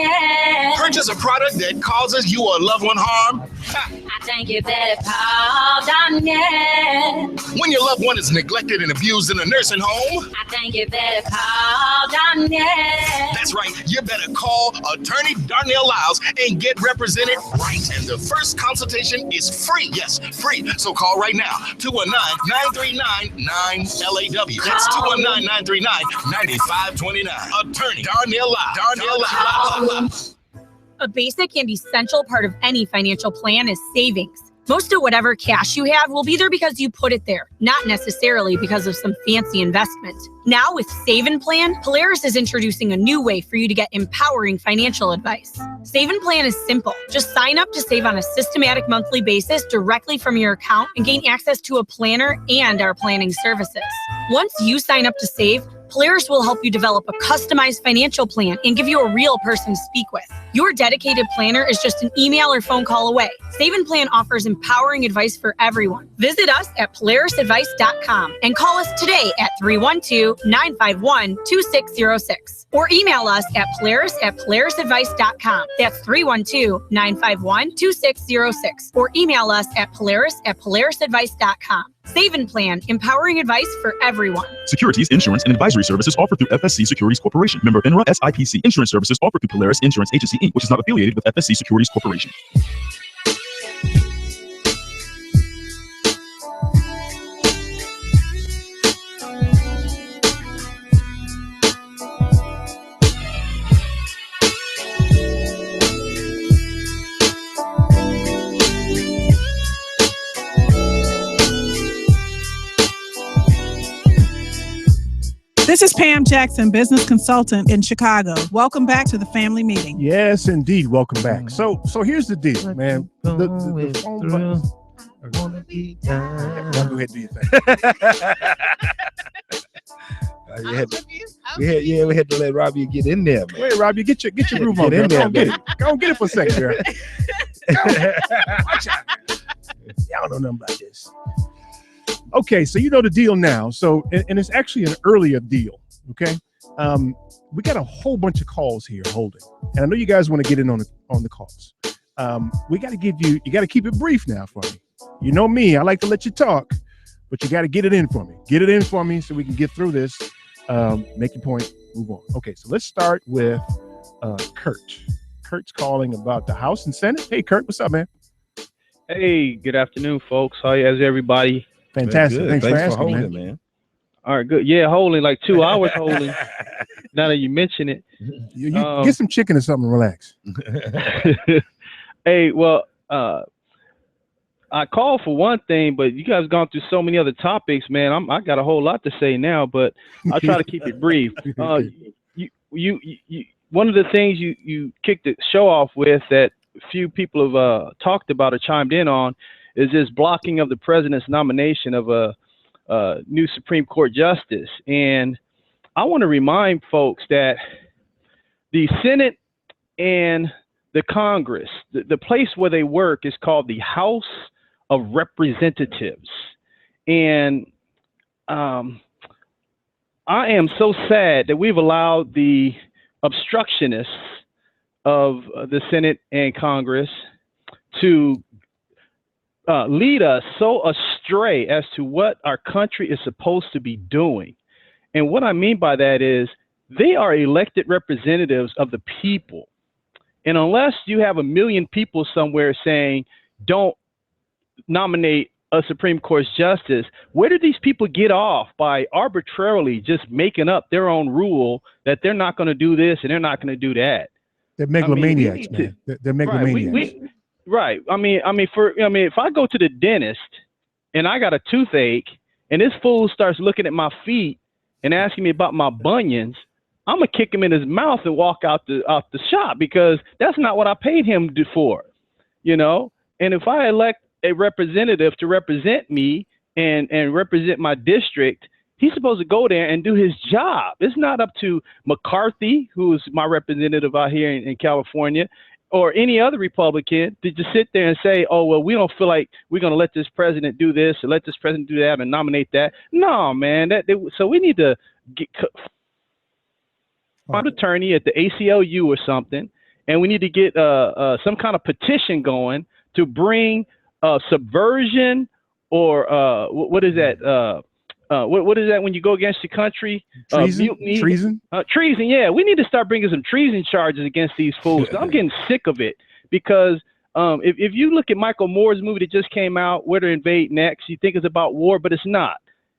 Purchase a product that causes you or a loved one harm? I think you better call Darnell. When your loved one is neglected and abused in a nursing home? I think you better call Darnell. That's right. You better call Attorney Darnell Lyles and get represented right. And the first consultation is free. Yes, free. So call right now. 219-939-9LAW. That's 219-939-9529. Attorney Darnell Lyles. Darnell Lyles. A basic and essential part of any financial plan is savings. Most of whatever cash you have will be there because you put it there, not necessarily because of some fancy investment. Now with Save and Plan, Polaris is introducing a new way for you to get empowering financial advice. Save and Plan is simple. Just sign up to save on a systematic monthly basis directly from your account and gain access to a planner and our planning services. Once you sign up to save, Polaris will help you develop a customized financial plan and give you a real person to speak with. Your dedicated planner is just an email or phone call away. Save and Plan offers empowering advice for everyone. Visit us at polarisadvice.com and call us today at 312-951-2606 or email us at polarisadvice.com. That's 312-951-2606 or email us at polarisadvice.com. Save and Plan, empowering advice for everyone. Securities, insurance, and advisory services offered through FSC Securities Corporation. Member FINRA SIPC. Insurance services offered through Polaris Insurance Agency, Inc., which is not affiliated with FSC Securities Corporation. This is Pam Jackson, business consultant in Chicago. Welcome back to the family meeting. Yes, indeed. Welcome back. So here's the deal, man. The phone buttons. Go ahead and do your thing. We had to let Robbie get in there, man. Wait, Robbie, get your groove on. in there, Get it. Go on, get it for a second, girl. Watch out. Y'all don't know nothing about this. Okay, so you know the deal now. So, and it's actually an earlier deal. Okay, we got a whole bunch of calls here holding, and I know you guys want to get in on the calls. We got to give you got to keep it brief now for me. You know me, I like to let you talk, but you got to get it in for me. Get it in for me so we can get through this. Make your point, move on. Okay, so let's start with Kurt. Kurt's calling about the House and Senate. Hey, Kurt, what's up, man? Hey, good afternoon, folks. How's everybody? Fantastic. Thanks for asking, man. All right, good. Yeah, holding like 2 hours holding. Now that you mention it. You get some chicken or something, relax. Hey, well, I called for one thing, but you guys gone through so many other topics, man. I got a whole lot to say now, but I'll try to keep it brief. You one of the things you kicked the show off with that few people have talked about or chimed in on is this blocking of the president's nomination of a new Supreme Court justice. And I want to remind folks that the Senate and the Congress, the place where they work is called the House of Representatives. And I am so sad that we've allowed the obstructionists of the Senate and Congress to lead us so astray as to what our country is supposed to be doing. And what I mean by that is they are elected representatives of the people. And unless you have 1 million people somewhere saying, don't nominate a Supreme Court justice, where do these people get off by arbitrarily just making up their own rule that they're not going to do this and they're not going to do that? They're megalomaniacs, man. They're megalomaniacs. Right. I mean, if I go to the dentist and I got a toothache and this fool starts looking at my feet and asking me about my bunions, I'm gonna kick him in his mouth and walk out the shop, because that's not what I paid him for, you know. And if I elect a representative to represent me and represent my district, he's supposed to go there and do his job. It's not up to McCarthy, who's my representative out here in California, or any other Republican to just sit there and say, oh, well, we don't feel like we're going to let this president do this or let this president do that and nominate that. No, man. So we need to find an attorney at the ACLU or something, and we need to get some kind of petition going to bring subversion or what is that? What is that when you go against the country? Treason? Mutiny? Treason? Treason, yeah. We need to start bringing some treason charges against these fools. I'm getting sick of it, because if you look at Michael Moore's movie that just came out, Where to Invade Next, you think it's about war, but it's not.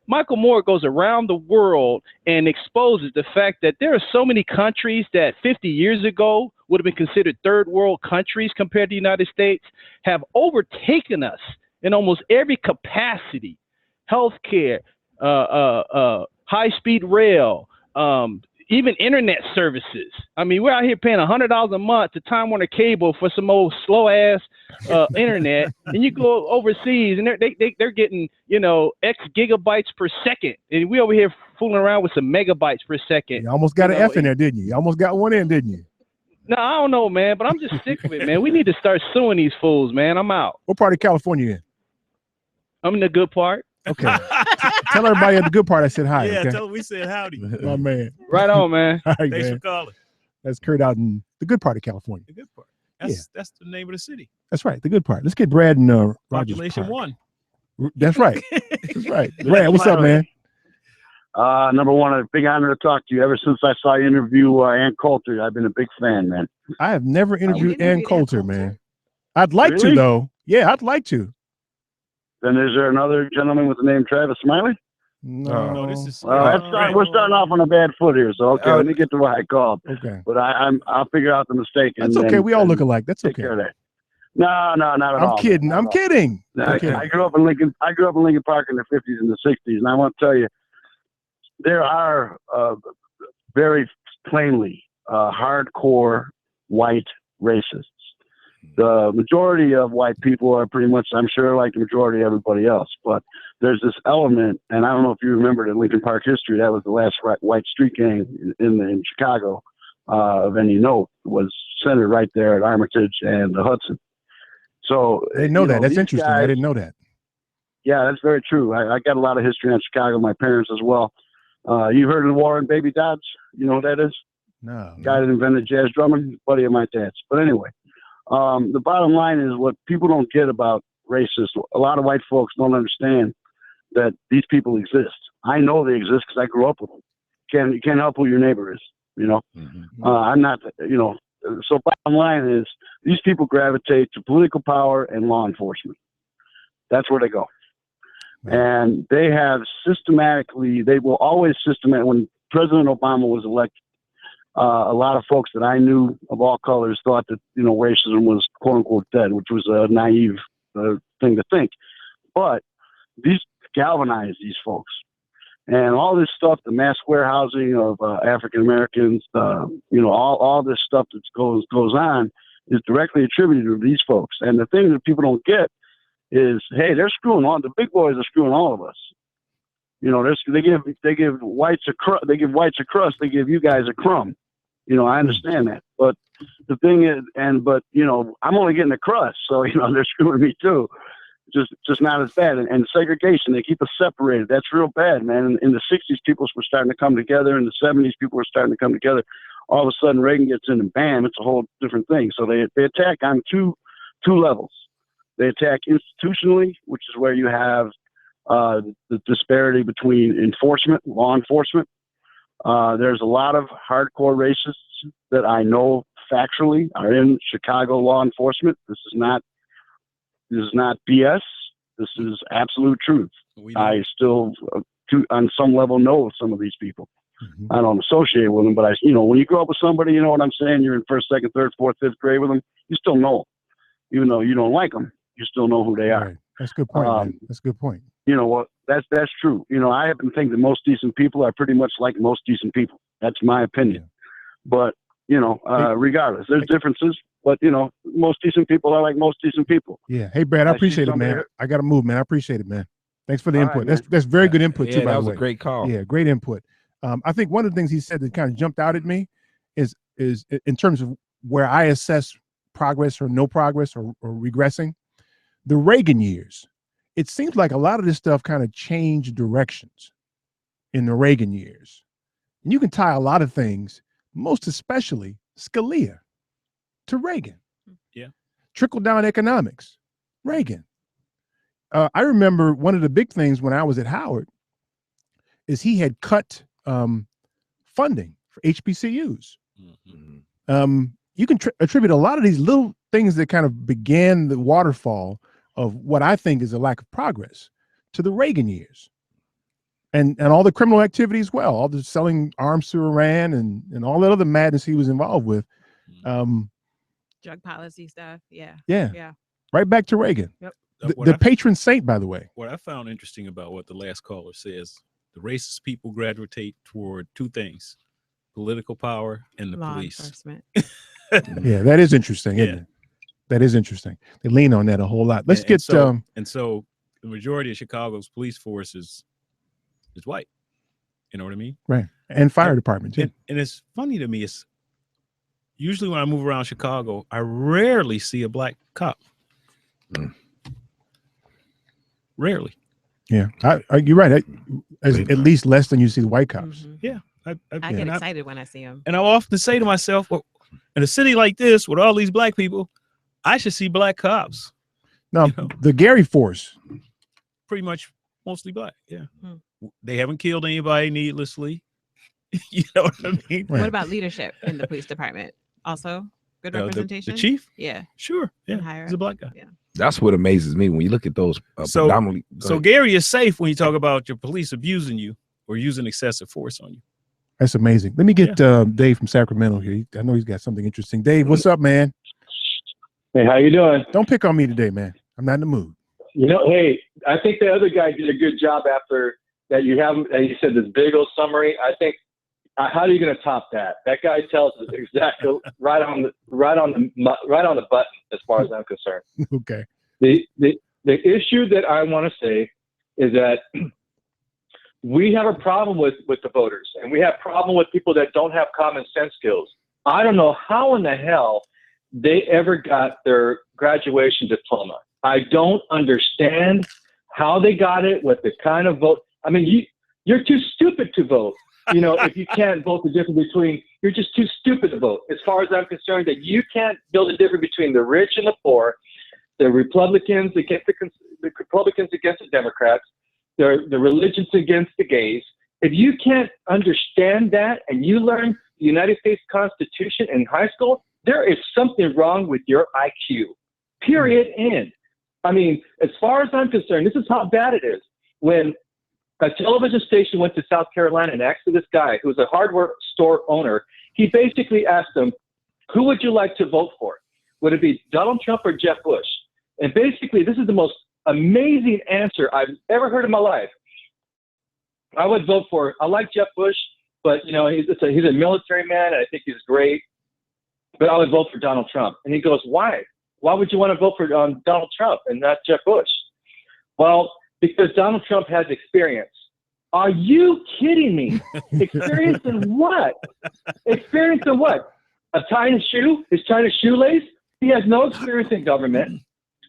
Michael Moore goes around the world and exposes the fact that there are so many countries that 50 years ago would have been considered third world countries compared to the United States, have overtaken us in almost every capacity. Healthcare, high-speed rail, even internet services. I mean, we're out here paying $100 a month to Time Warner Cable for some old slow-ass internet, and you go overseas and they're getting, you know, X gigabytes per second, and we over here fooling around with some megabytes per second. You almost got an F in there, didn't you? You almost got one in, didn't you? No, I don't know, man, but I'm just sick of it, man. We need to start suing these fools, man. I'm out. What part of California you in? I'm in the good part. Okay. Tell everybody at the good part I said hi. Yeah, okay? tell them we said howdy. My man. Right on, man. All right, Thanks man. for calling. That's Kurt out in the good part of California. The good part. That's the name of the city. That's right, the good part. Let's get Brad and Rogers Population Park. 1. That's right. That's right. Brad, what's up, man? Number one, a big honor to talk to you. Ever since I saw you interview Ann Coulter, I've been a big fan, man. I have never interviewed Ann Coulter, man. I'd like to, though. Yeah, I'd like to. Then is there another gentleman with the name Travis Smiley? No, this is. We're starting off on a bad foot here, so okay, let me get to why I called. Okay. But I'll figure out the mistake. That's okay. We all look alike. That's okay. Take care of that. No, not at all. I'm kidding. I'm kidding. I grew up in Lincoln. I grew up in Lincoln Park in the 50s and the 60s, and I want to tell you, there are very plainly hardcore white racists. The majority of white people are pretty much, I'm sure, like the majority of everybody else. But there's this element, and I don't know if you remember the Lincoln Park history. That was the last white street gang in Chicago of any note. Was centered right there at Armitage and the Hudson. So I didn't know that. That's interesting. I didn't know that. Yeah, that's very true. I got a lot of history on Chicago. My parents as well. You heard of Warren Baby Dodds? You know who that is? No. Guy that invented jazz drumming, buddy of my dad's. But anyway, the bottom line is what people don't get about racists. A lot of white folks don't understand that these people exist. I know they exist because I grew up with them. You can't help who your neighbor is, you know. I'm not, you know. So bottom line is, these people gravitate to political power and law enforcement. That's where they go. And they have they will always when President Obama was elected, a lot of folks that I knew of all colors thought that, you know, racism was quote unquote dead, which was a naive thing to think. But these galvanized these folks. And all this stuff, the mass warehousing of African Americans, you know, all this stuff that goes on is directly attributed to these folks. And the thing that people don't get is, hey, they're screwing the big boys are screwing all of us. You know, they give whites a crust, they give you guys a crumb. You know, I understand that. But the thing is, but you know, I'm only getting a crust, so you know, they're screwing me too. Just not as bad. And segregation, they keep us separated. That's real bad, man. In the 60s, people were starting to come together. In the 70s, people were starting to come together. All of a sudden, Reagan gets in and bam, it's a whole different thing. So they attack on two levels. They attack institutionally, which is where you have the disparity between law enforcement. There's a lot of hardcore racists that I know factually are in Chicago law enforcement. This is not BS. This is absolute truth. I still, on some level, know some of these people. I don't associate with them, but you know, when you grow up with somebody, you know what I'm saying? You're in first, second, third, fourth, fifth grade with them. You still know them. Even though you don't like them, you still know who they are. Right. That's a good point. Man. That's a good point. You know what? That's true. You know, I happen to think that most decent people are pretty much like most decent people. That's my opinion. But you know, regardless, there's differences. But you know, most decent people are like most decent people. Yeah. Hey, Brad, I appreciate it, man. I got to move, man. I appreciate it, man. Thanks for the input. Right, that's very good input too. By that the was way, a great call. Yeah, great input. I think one of the things he said that kind of jumped out at me is in terms of where I assess progress or no progress or regressing, the Reagan years. It seems like a lot of this stuff kind of changed directions in the Reagan years. And you can tie a lot of things, most especially Scalia, to Reagan. Yeah. Trickle down economics, Reagan. I remember one of the big things when I was at Howard is he had cut funding for HBCUs. You can attribute a lot of these little things that kind of began the waterfall of what I think is a lack of progress to the Reagan years. And all the criminal activity as well, all the selling arms to Iran and all that other madness he was involved with. Drug policy stuff. Yeah. Yeah. Right back to Reagan. Yep. The patron saint, by the way. What I found interesting about what the last caller says, the racist people gravitate toward two things: political power and the Law police. enforcement. Yeah, that is interesting, isn't it? That is interesting. They lean on that a whole lot. Let's get so the majority of Chicago's police force is white. You know what I mean? Right. And fire department too. And it's funny to me, it's usually when I move around Chicago, I rarely see a black cop. Rarely. Yeah, you're right. At least less than you see the white cops. Yeah. I get excited when I see them. And I often say to myself, well, in a city like this with all these black people, I should see black cops. Now, the Gary force. Pretty much mostly black. Yeah. They haven't killed anybody needlessly. You know what I mean? What about leadership in the police department? Also good representation? The chief? Yeah. Sure. Yeah. He's a black guy. Yeah. That's what amazes me when you look at those predominantly. So Gary is safe when you talk about your police abusing you or using excessive force on you. That's amazing. Let me get Dave from Sacramento here. I know he's got something interesting. Dave, what's up, man? Hey, how you doing? Don't pick on me today, man. I'm not in the mood. You know, hey, I think the other guy did a good job after that. You said this big old summary. I think, how are you going to top that? That guy tells us exactly right on the button as far as I'm concerned. Okay. The issue that I want to say is that we have a problem with the voters, and we have a problem with people that don't have common sense skills. I don't know how in the hell they ever got their graduation diploma. I don't understand how they got it, what the kind of vote. I mean, you're too stupid to vote. You know, if you can't vote the difference between, you're just too stupid to vote. As far as I'm concerned, that you can't build a difference between the rich and the poor, the Republicans against the Republicans against the Democrats. the religion's against the gays. If you can't understand that and you learn the United States Constitution in high school, there is something wrong with your IQ. Period. End. I mean, as far as I'm concerned, this is how bad it is. When a television station went to South Carolina and asked this guy, who was a hardware store owner, he basically asked him, who would you like to vote for? Would it be Donald Trump or Jeb Bush? And basically, this is the most amazing answer I've ever heard in my life. I would vote for, I like Jeb Bush, but you know, he's a military man, and I think he's great, but I would vote for Donald Trump. And he goes, why? Why would you want to vote for Donald Trump and not Jeb Bush? Well, because Donald Trump has experience. Are you kidding me? Experience in what? Experience in what? Tying a shoe? Is tying a shoelace? He has no experience in government.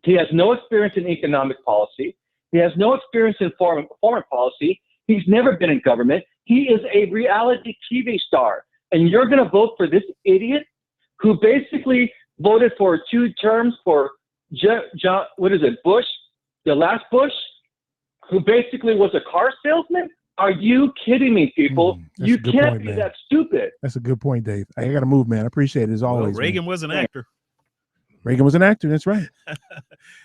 He has no experience in economic policy. He has no experience in foreign policy. He's never been in government. He is a reality TV star. And you're going to vote for this idiot who basically voted for 2 terms for Bush, the last Bush, who basically was a car salesman? Are you kidding me, people? You can't be that stupid. That's a good point, Dave. I got to move, man. I appreciate it as always. Reagan was an actor. Reagan was an actor. That's right.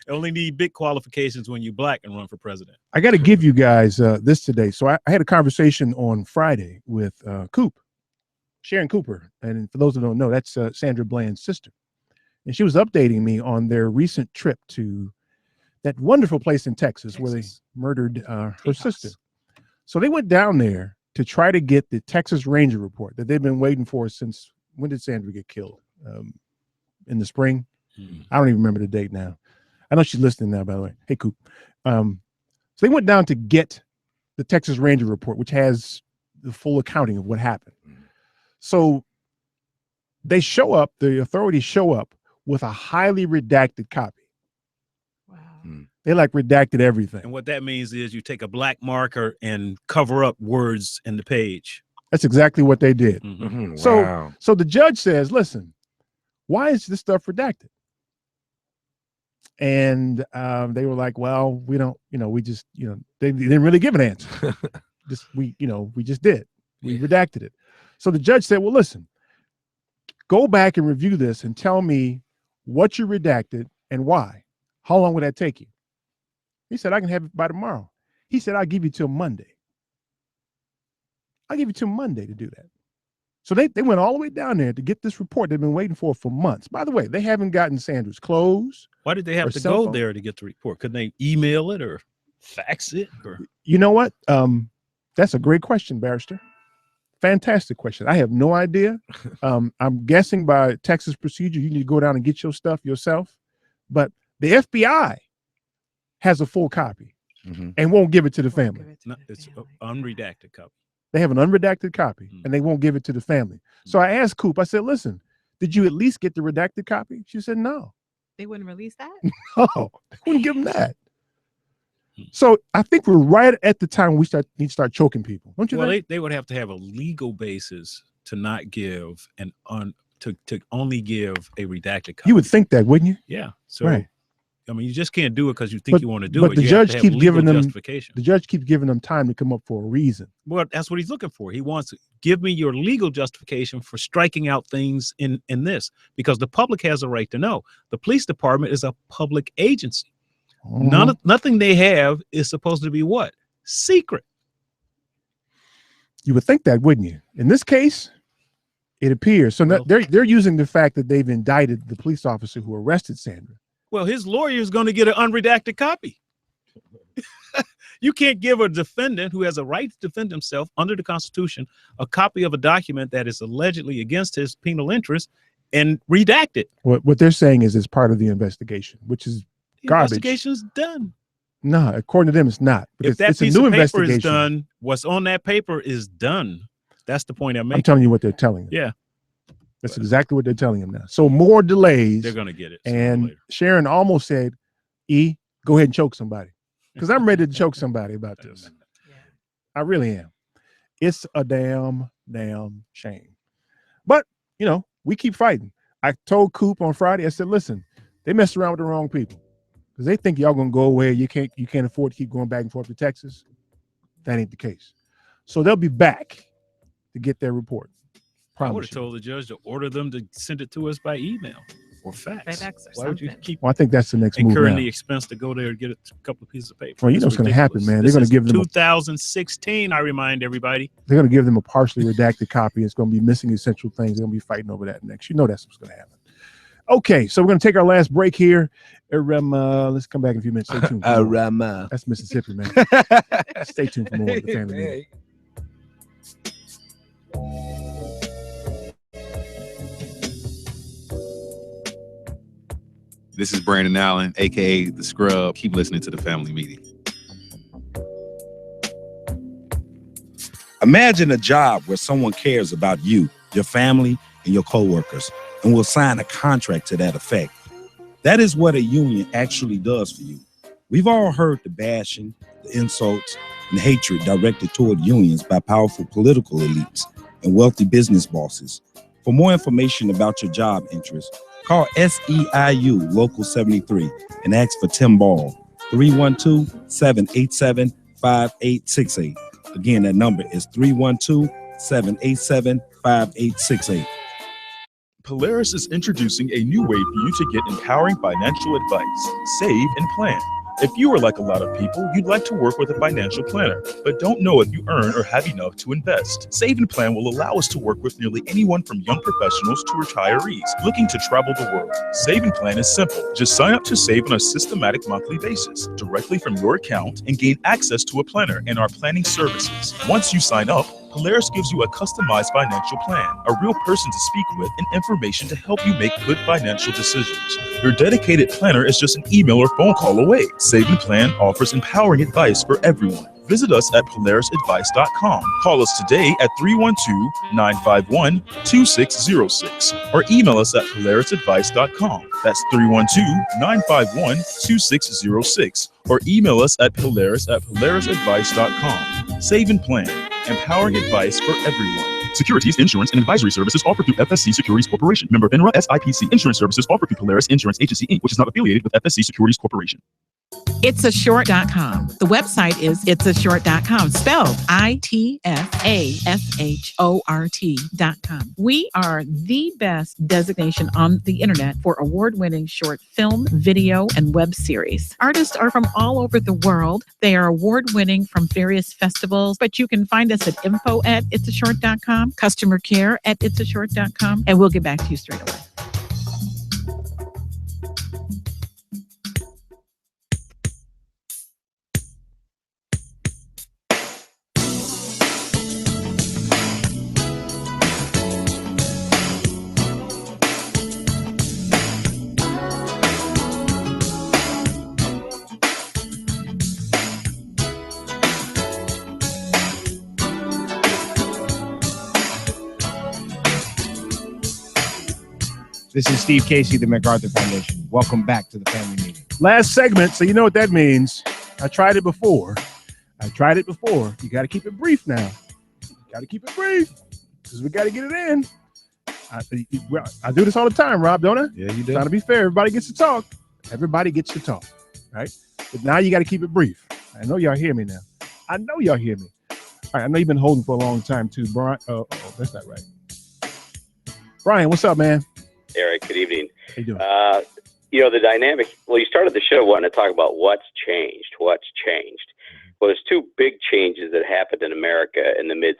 Only need big qualifications when you black and run for president. I got to give you guys this today. So I had a conversation on Friday with Sharon Cooper. And for those who don't know, that's Sandra Bland's sister. And she was updating me on their recent trip to that wonderful place in Texas where they murdered her sister. So they went down there to try to get the Texas Ranger report that they've been waiting for since, when did Sandra get killed? In the spring? I don't even remember the date now. I know she's listening now, by the way. Hey, Coop. So they went down to get the Texas Ranger report, which has the full accounting of what happened. So they show up, the authorities show up with a highly redacted copy. They like redacted everything. And what that means is you take a black marker and cover up words in the page. That's exactly what they did. Wow. So the judge says, listen, why is this stuff redacted? And they were like, well, we don't, we just, they didn't really give an answer. We just did. We redacted it. So the judge said, well, listen, go back and review this and tell me what you redacted and why. How long would that take you? He said, I can have it by tomorrow. He said, I'll give you till Monday. I'll give you till Monday to do that. So they went all the way down there to get this report they've been waiting for months. By the way, they haven't gotten Sandra's clothes. Why did they have to go there to get the report? Couldn't they email it or fax it? Or you know what? That's a great question, Barrister. Fantastic question. I have no idea. I'm guessing by Texas procedure, you need to go down and get your stuff yourself. But the FBI has a full copy and won't give it to the family. It's an unredacted copy. They have an unredacted copy and they won't give it to the family. So I asked Coop, I said, listen, did you at least get the redacted copy? She said, no. They wouldn't release that? No, they wouldn't give them that. So I think we're right at the time we need to start choking people. Don't you think? They would have to have a legal basis to not give to only give a redacted copy. You would think that, wouldn't you? Yeah. So right. I mean, you just can't do it because you think you want to do it. But the You judge have to have keeps giving legal them justification. the judge keeps giving them time to come up for a reason. Well, that's what he's looking for. He wants to give me your legal justification for striking out things in this, because the public has a right to know. The police department is a public agency. Nothing they have is supposed to be what? Secret. You would think that, wouldn't you? In this case, it appears. So they're using the fact that they've indicted the police officer who arrested Sandra. Well, his lawyer is going to get an unredacted copy. You can't give a defendant who has a right to defend himself under the Constitution a copy of a document that is allegedly against his penal interest and redact it. What they're saying is it's part of the investigation, which is garbage. Investigation's done. No, according to them, it's not. If that it's piece a new of paper investigation. is done, what's on that paper is done. That's the point I'm making. I'm telling you what they're telling them. Yeah. That's exactly what they're telling him now. So more delays. They're going to get it. And Sharon almost said, E, go ahead and choke somebody. Because I'm ready to choke somebody about this. I really am. It's a damn shame. But, we keep fighting. I told Coop on Friday, I said, listen, they messed around with the wrong people. Because they think y'all going to go away. You can't afford to keep going back and forth to Texas. that ain't the case. So they'll be back to get their report. I would Promise have you. told the judge to order them to send it to us by email or fax. Why would you keep Well, I think that's the next move incurring now. the expense to go there and get a couple of pieces of paper? Well, you know That's what's going to happen, ridiculous. man. This They're going is to give them 2016. I remind everybody. they're going to give them a partially redacted copy. It's going to be missing essential things. They're going to be fighting over that next. You know that's what's going to happen. Okay, so we're going to take our last break here. Let's come back in a few minutes. Stay tuned. for more. That's Mississippi, man. Stay tuned for more of the family meeting. This is Brandon Allen, aka The Scrub. Keep listening to the family meeting. Imagine a job where someone cares about you, your family, and your coworkers, and will sign a contract to that effect. That is what a union actually does for you. We've all heard the bashing, the insults, and hatred directed toward unions by powerful political elites and wealthy business bosses. For more information about your job interests, call SEIU Local 73 and ask for Tim Ball, 312-787-5868. Again, that number is 312-787-5868. Polaris is introducing a new way for you to get empowering financial advice. Save and plan. If you are like a lot of people, you'd like to work with a financial planner, but don't know if you earn or have enough to invest. Save and Plan will allow us to work with nearly anyone from young professionals to retirees looking to travel the world. Save and Plan is simple. Just sign up to save on a systematic monthly basis directly from your account and gain access to a planner and our planning services. Once you sign up, Polaris gives you a customized financial plan, a real person to speak with, and information to help you make good financial decisions. Your dedicated planner is just an email or phone call away. Save and Plan offers empowering advice for everyone. Visit us at polarisadvice.com. Call us today at 312-951-2606 or email us at polarisadvice.com. That's 312-951-2606 or email us at polarisadvice.com. Save and Plan, empowering advice for everyone. Securities, insurance, and advisory services offered through FSC Securities Corporation. Member FINRA SIPC. Insurance services offered through Polaris Insurance Agency, Inc., which is not affiliated with FSC Securities Corporation. Itsashort.com. The website is itsashort.com, spelled ITFASHORT.com. We are the best designation on the internet for award-winning short film, video, and web series. Artists are from all over the world. They are award-winning from various festivals, but you can find us at info@itsashort.com, customer care at itsashort.com, and we'll get back to you straight away. This is Steve Casey, the MacArthur Foundation. Welcome back to the family meeting. Last segment, so you know what that means. I tried it before. You got to keep it brief now. You got to keep it brief because we got to get it in. I do this all the time, Rob, don't I? Yeah, you do. Trying to be fair. Everybody gets to talk. Right? But now you got to keep it brief. I know y'all hear me now. All right, I know you've been holding for a long time too, Brian. Oh, that's not right. Brian, what's up, man? Eric, good evening. How you doing? The dynamic, you started the show wanting to talk about what's changed. Well, there's two big changes that happened in America in the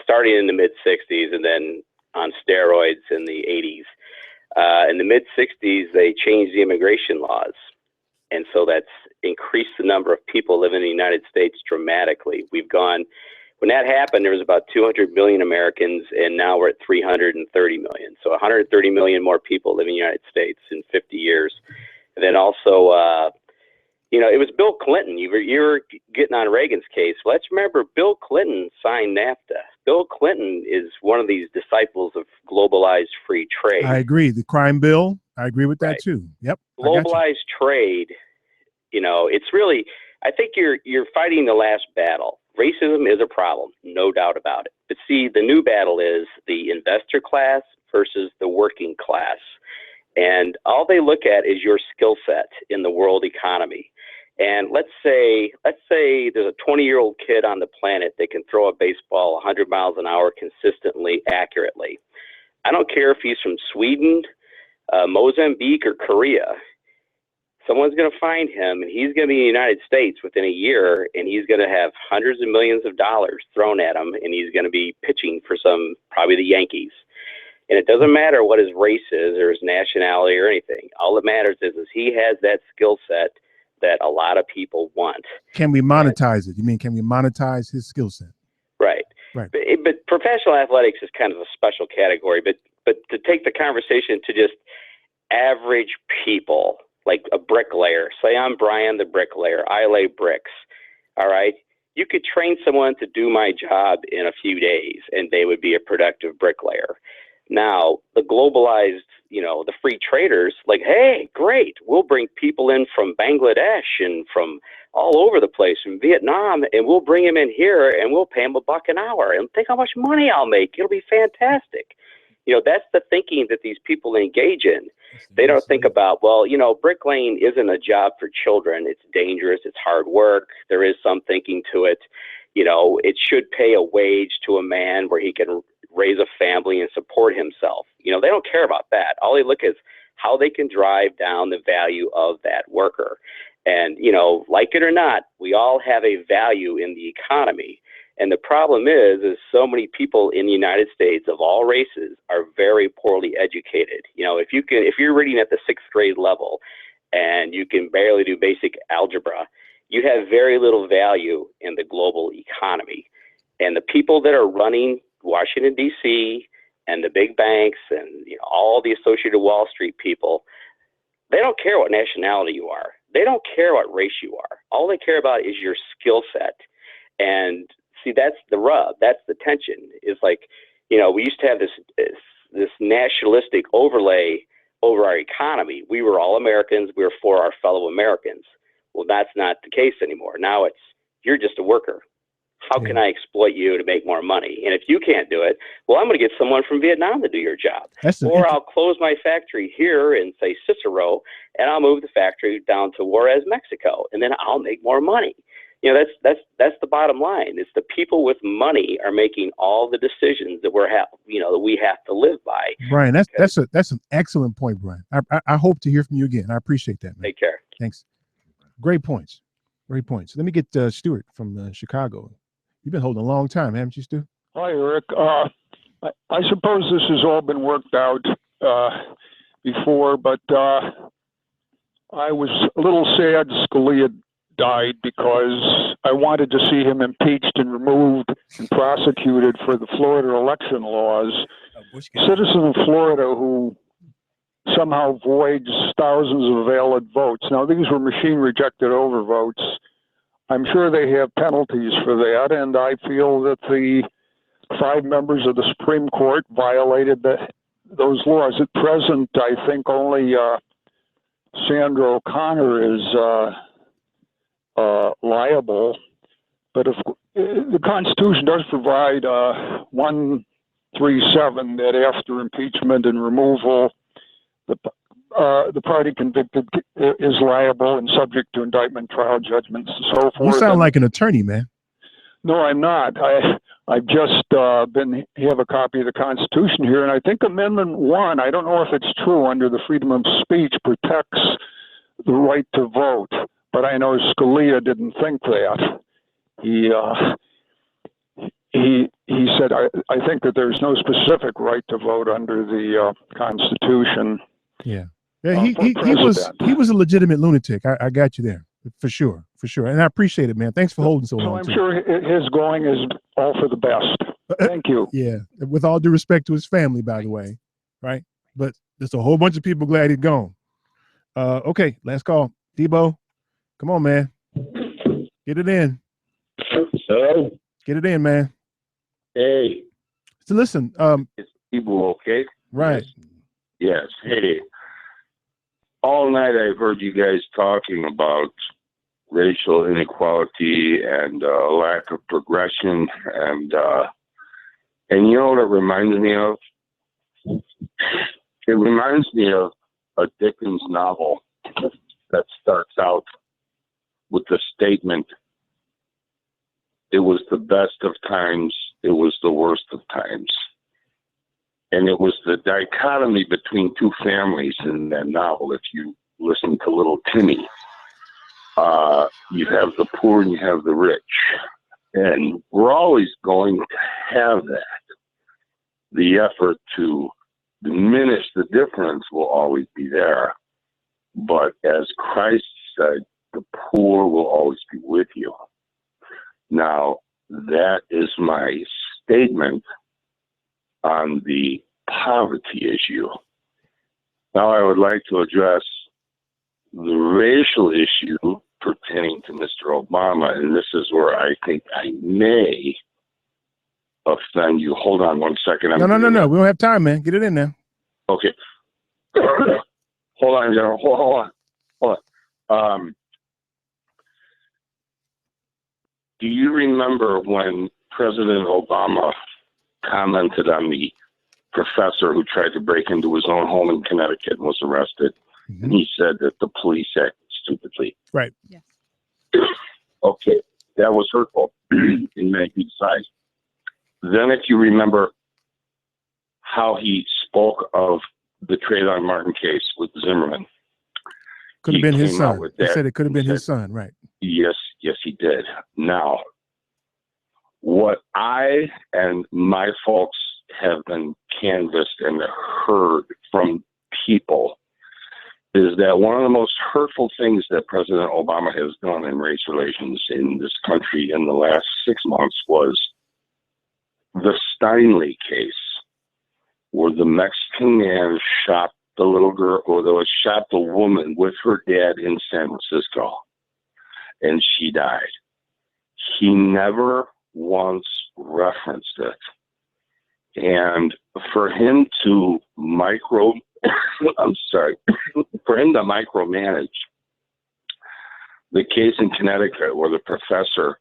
starting in the mid-'60s and then on steroids in the 80s. In the mid-'60s, they changed the immigration laws. And so that's increased the number of people living in the United States dramatically. When that happened, there was about 200 million Americans, and now we're at 330 million. So 130 million more people live in the United States in 50 years. And then also, it was Bill Clinton. You were getting on Reagan's case. Let's remember, Bill Clinton signed NAFTA. Bill Clinton is one of these disciples of globalized free trade. I agree. The crime bill, I agree with that too. Yep. Globalized trade, it's really, I think you're fighting the last battle. Racism is a problem, no doubt about it. But see, the new battle is the investor class versus the working class. And all they look at is your skill set in the world economy. And let's say there's a 20-year-old kid on the planet that can throw a baseball 100 miles an hour consistently, accurately. I don't care if he's from Sweden, Mozambique, or Korea. Someone's going to find him, and he's going to be in the United States within a year, and he's going to have hundreds of millions of dollars thrown at him, and he's going to be pitching for probably the Yankees. And it doesn't matter what his race is or his nationality or anything. All that matters is he has that skill set that a lot of people want. Can we monetize it? You mean, can we monetize his skill set? Right. Right. But professional athletics is kind of a special category. But to take the conversation to just average people, like a bricklayer. Say I'm Brian the bricklayer. I lay bricks. All right. You could train someone to do my job in a few days, and they would be a productive bricklayer. Now, the globalized, the free traders, like, hey, great, we'll bring people in from Bangladesh and from all over the place, from Vietnam, and we'll bring them in here, and we'll pay them $1 an hour, and think how much money I'll make. It'll be fantastic. That's the thinking that these people engage in. They don't think about, bricklaying isn't a job for children. It's dangerous. It's hard work. There is some thinking to it. It should pay a wage to a man where he can raise a family and support himself. They don't care about that. All they look at is how they can drive down the value of that worker. And, like it or not, we all have a value in the economy. And the problem is so many people in the United States of all races are very poorly educated. If you're reading at the 6th grade level and you can barely do basic algebra, you have very little value in the global economy. And the people that are running Washington, D.C., and the big banks and all the associated Wall Street people, they don't care what nationality you are. They don't care what race you are. All they care about is your skill set. And see, that's the rub. That's the tension. It's like, we used to have this nationalistic overlay over our economy. We were all Americans. We were for our fellow Americans. Well, that's not the case anymore. Now you're just a worker. How can I exploit you to make more money? And if you can't do it, well, I'm going to get someone from Vietnam to do your job. Or I'll close my factory here in, say, Cicero, and I'll move the factory down to Juarez, Mexico, and then I'll make more money. That's the bottom line. It's the people with money are making all the decisions that that we have to live by. Brian, that's an excellent point, Brian. I hope to hear from you again. I appreciate that, man. Take care. Thanks. Great points. Great points. Let me get Stuart from Chicago. You've been holding a long time, haven't you, Stu? Hi, Eric. I suppose this has all been worked out before, but I was a little sad Scalia died because I wanted to see him impeached and removed and prosecuted for the Florida election laws. Citizen of Florida who somehow voids thousands of valid votes. Now, these were machine-rejected overvotes. I'm sure they have penalties for that, and I feel that the 5 members of the Supreme Court violated those laws. At present, I think only Sandra O'Connor is liable, but if the Constitution does provide 137 that after impeachment and removal, the party convicted is liable and subject to indictment, trial, judgments, and so forth. You sound like an attorney, man. No, I'm not. I've just have a copy of the Constitution here, and I think Amendment 1, I don't know if it's true under the freedom of speech, protects the right to vote. But I know Scalia didn't think that. He said, I think that there's no specific right to vote under the Constitution. Yeah. He was a legitimate lunatic. I got you there for sure. And I appreciate it, man. Thanks for holding so long. I'm sure his going is all for the best. Thank you. Yeah. With all due respect to his family, by the way. Right. But there's a whole bunch of people glad he's gone. Okay. Last call. Debo. Come on, man. Get it in. Hello? Get it in, man. Hey. So listen. It's people, okay? Right. Yes. Hey. All night I've heard you guys talking about racial inequality and lack of progression, and you know what it reminds me of? It reminds me of a Dickens novel that starts out with the statement, it was the best of times, it was the worst of times. And it was the dichotomy between two families in that novel. If you listen to Little Timmy, you have the poor and you have the rich. And we're always going to have that. The effort to diminish the difference will always be there. But as Christ said, the poor will always be with you. Now, that is my statement on the poverty issue. Now, I would like to address the racial issue pertaining to Mr. Obama, and this is where I think I may offend you. Hold on one second. No. We don't have time, man. Get it in there. Okay. Hold on, General. Hold on. Do you remember when President Obama commented on the professor who tried to break into his own home in Connecticut and was arrested? Mm-hmm. And he said that the police acted stupidly. Right. Yes. Okay, that was hurtful in many people's eyes. Then if you remember how he spoke of the Trayvon Martin case with Zimmerman. Could have been his came out son. with He that said it could have been and his son, right? Yes, he did. Now, what I and my folks have been canvassed and heard from people is that one of the most hurtful things that President Obama has done in race relations in this country in the last 6 months was the Steinle case, where the Mexican man shot the little girl, or there was shot the woman with her dad in San Francisco, and she died. He never once referenced it. And for him to for him to micromanage the case in Connecticut where the professor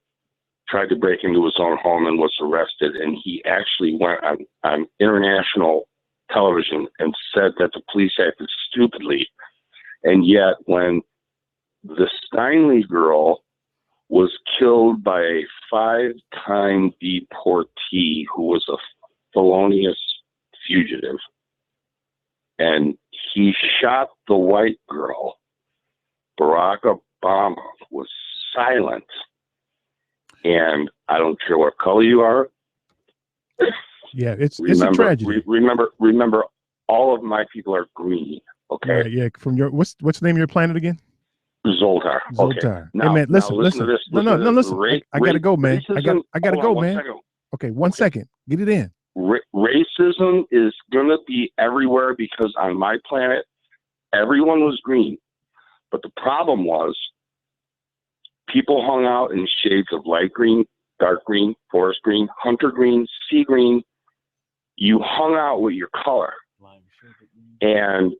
tried to break into his own home and was arrested, and he actually went on international television and said that the police acted stupidly. And yet when the Steinle girl was killed by a 5-time deportee who was a felonious fugitive, and he shot the white girl, Barack Obama was silent. And I don't care what color you are. Yeah, it's a tragedy. Remember, all of my people are green. Okay. Yeah. From your what's the name of your planet again? Zoltar. Okay. Zoltar. Now, hey man, listen. to this. No, listen. I gotta go, man. Racism, I gotta go, man. Second. Okay, 1 second. Get it in. Racism is gonna be everywhere because on my planet, everyone was green, but the problem was people hung out in shades of light green, dark green, forest green, hunter green, sea green. You hung out with your color, and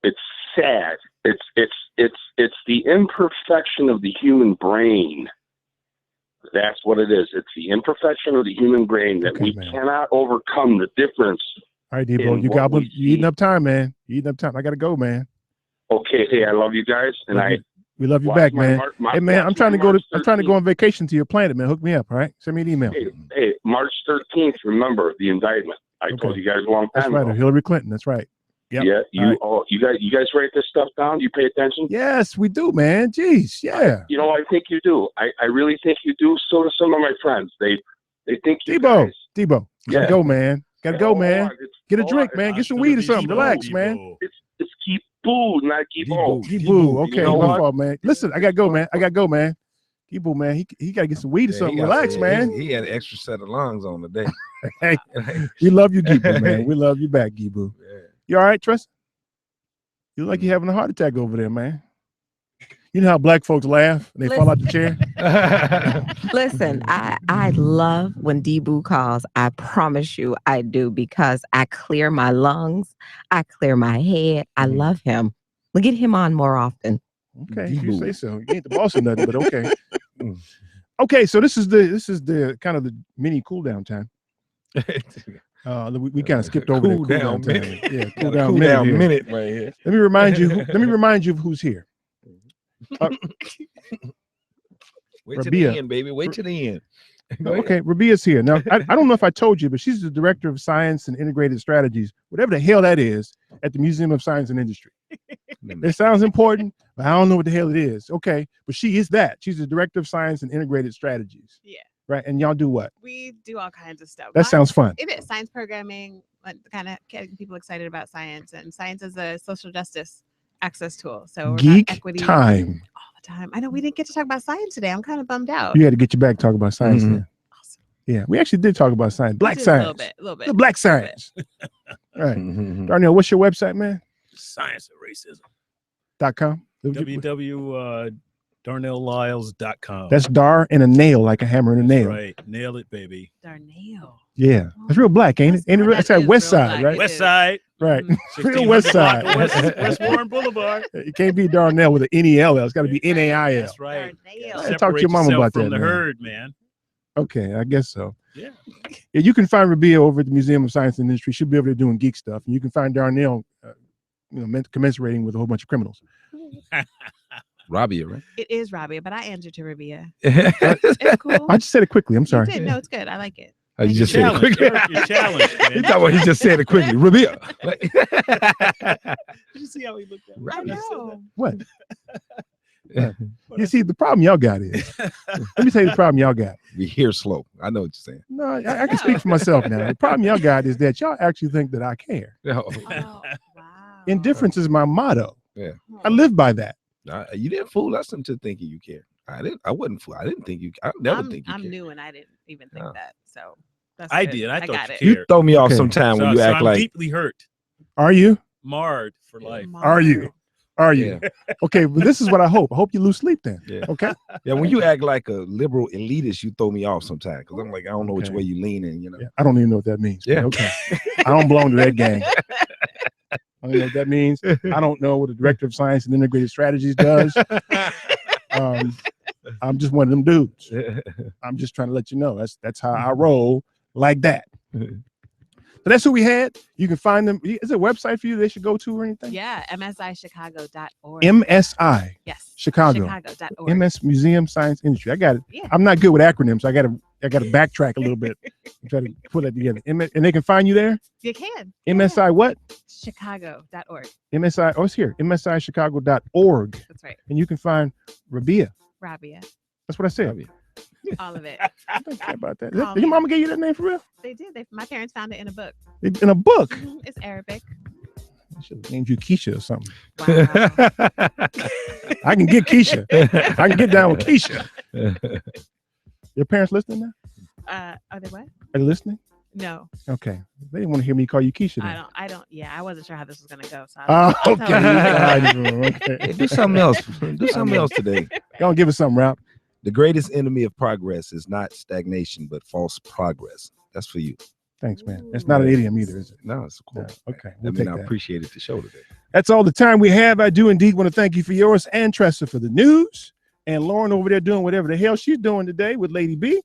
it's sad. It's the imperfection of the human brain. That's what it is. It's the imperfection of the human brain that we cannot overcome the difference. All right, Debo, you eating up time, man. You eating up time. I gotta go, man. Okay, hey, I love you guys, and we love you back, man. Hey, man, I'm trying to go on vacation to your planet, man. Hook me up, all right? Send me an email. Hey, March 13th. Remember the indictment. I told you guys a long time ago. That's right, Hillary Clinton. That's right. Yep. Yeah, you guys write this stuff down. You pay attention. Yes, we do, man. Jeez, yeah. I think you do. I really think you do. So do some of my friends. They think you Debo, guys. gotta go, man. Gotta go, man. Get a drink, man. Get some weed or something. Relax, man. It's Kibu, not Gibo. Kibu. Okay, my fault, man. Listen, I gotta go, man. Kibu, man. He gotta get some weed or something. Relax, man. He had an extra set of lungs on today. Hey, we love you, Gibu, man. We love you back, Gibu. Yeah. You all right, Trust? You look like you're having a heart attack over there, man. You know how black folks laugh and they fall out the chair? Listen, I love when Debo calls. I promise you I do, because I clear my lungs. I clear my head. I love him. We'll get him on more often. Okay, if you say so. You ain't the boss or nothing, but okay. Okay, so this is the kind of the mini cool down time. We kind of skipped over the cool down time. Yeah, cool down minute right here. Let me remind you of who's here. Wait to Rabia. the end, baby. Wait to the end. Go ahead. Okay, Rabia's here. Now, I don't know if I told you, but she's the Director of Science and Integrated Strategies, whatever the hell that is, at the Museum of Science and Industry. It sounds important, but I don't know what the hell it is. Okay, but she is that. She's the Director of Science and Integrated Strategies. Yeah. Right, and y'all do what? We do all kinds of stuff. That sounds fun. It is science programming, kind of getting people excited about science, and science is a social justice access tool. So we're about Geek equity time. all the time. I know we didn't get to talk about science today. I'm kind of bummed out. You had to get your back to talk about science. Mhm. Then. Yeah, we actually did talk about science. Black did a science. little bit, The black science. Right. Darnell, what's your website, man? Science of Racism. .com. www.darnelllyles.com. That's Dar and a nail, like a hammer and a nail. Right. Nail it, baby. Darnell. Yeah, that's real black, ain't it? Ain't it real? That's that West Side, right? West Side. Right. Real 1600 West block Side. of West Warren Boulevard. It can't be Darnell with an NEL. It's got to be NAIL. That's right. Talk to your mama about from that. the man. herd, man. Okay, I guess so. Yeah. Yeah, you can find Rabia over at the Museum of Science and Industry. She'll be over there doing geek stuff, and you can find Darnell, commensurating with a whole bunch of criminals. Rabia, right? It is Rabia, but I answer to Rabia. It's cool. I just said it quickly. I'm sorry. You did. No, it's good. I like it. Oh, you just said it Challenge. quickly. You're challenged, man. He thought about he just said it quickly. Rabia. Did you see how he looked at me? I know. What? You see, the problem y'all got is. Let me tell you the problem y'all got. We hear slow. I know what you're saying. No, I can speak for myself now. The problem y'all got is that y'all actually think that I care. Oh, Indifference is my motto. yeah. I live by that. You didn't fool us into thinking you care. I wasn't fool. I didn't think you. I never think you I'm care. new and I didn't even think that. So that's I good. did. I got thought it. you You cared. throw me off Okay. sometime when you So act I'm like. deeply hurt, Are you? marred for life. Are you? Are you? Okay, well, this is what I hope. I hope you lose sleep then. Yeah. Okay. Yeah, when you act like a liberal elitist, you throw me off sometimes because I'm like, I don't know which Okay. way you leaning. You know. I don't even know what that means. Yeah. Okay. I don't belong to that gang. I don't know what that means. I don't know what the Director of Science and Integrated Strategies does. I'm just one of them dudes. I'm just trying to let you know that's how I roll, like that. So that's who we had. You can find them. Is there a website for you they should go to or anything? Yeah, msichicago.org. MSI. Yes. Chicago. Chicago.org. MS Museum Science Industry. I got it. Yeah. I'm not good with acronyms. So I got to backtrack a little bit. Try to put that together. And they can find you there. You can. MSI what? Chicago.org. MSI. Oh, it's here. MSIchicago.org. That's right. And you can find Rabia. Rabia. That's what I said. All of it. I don't care about that. Call Did your me. mama give you that name for real? They did. My parents found it in a book. In a book? It's Arabic. I should have named you Keisha or something. Wow. I can get Keisha. I can get down with Keisha. Your parents listening now? Are they what? Are they listening? No, Okay. They didn't want to hear me call you Keisha. Then. I don't. Yeah, I wasn't sure how this was gonna go. So Oh, I'll tell you. okay. Hey, do something else. Do something else today. Go and give us something, Ralph. The greatest enemy of progress is not stagnation, but false progress. That's for you. Thanks, man. It's not an idiom either, is it? No, it's cool. No. Okay. I We'll mean, take I that. appreciated the show today. That's all the time we have. I do indeed want to thank you for yours and Tressa for the news. And Lauren over there doing whatever the hell she's doing today with Lady B.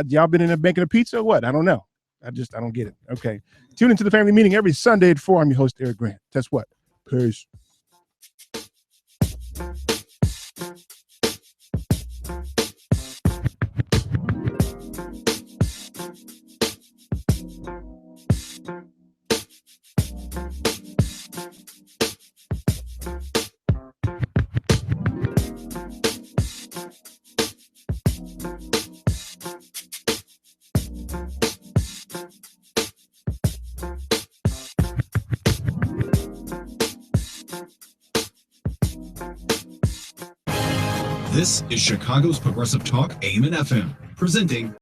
Y'all been in there baking a pizza or what? I don't know. I don't get it. Okay. Tune into the family meeting every Sunday at 4. I'm your host, Eric Grant. That's what. Peace. This is Chicago's Progressive Talk AM and FM, presenting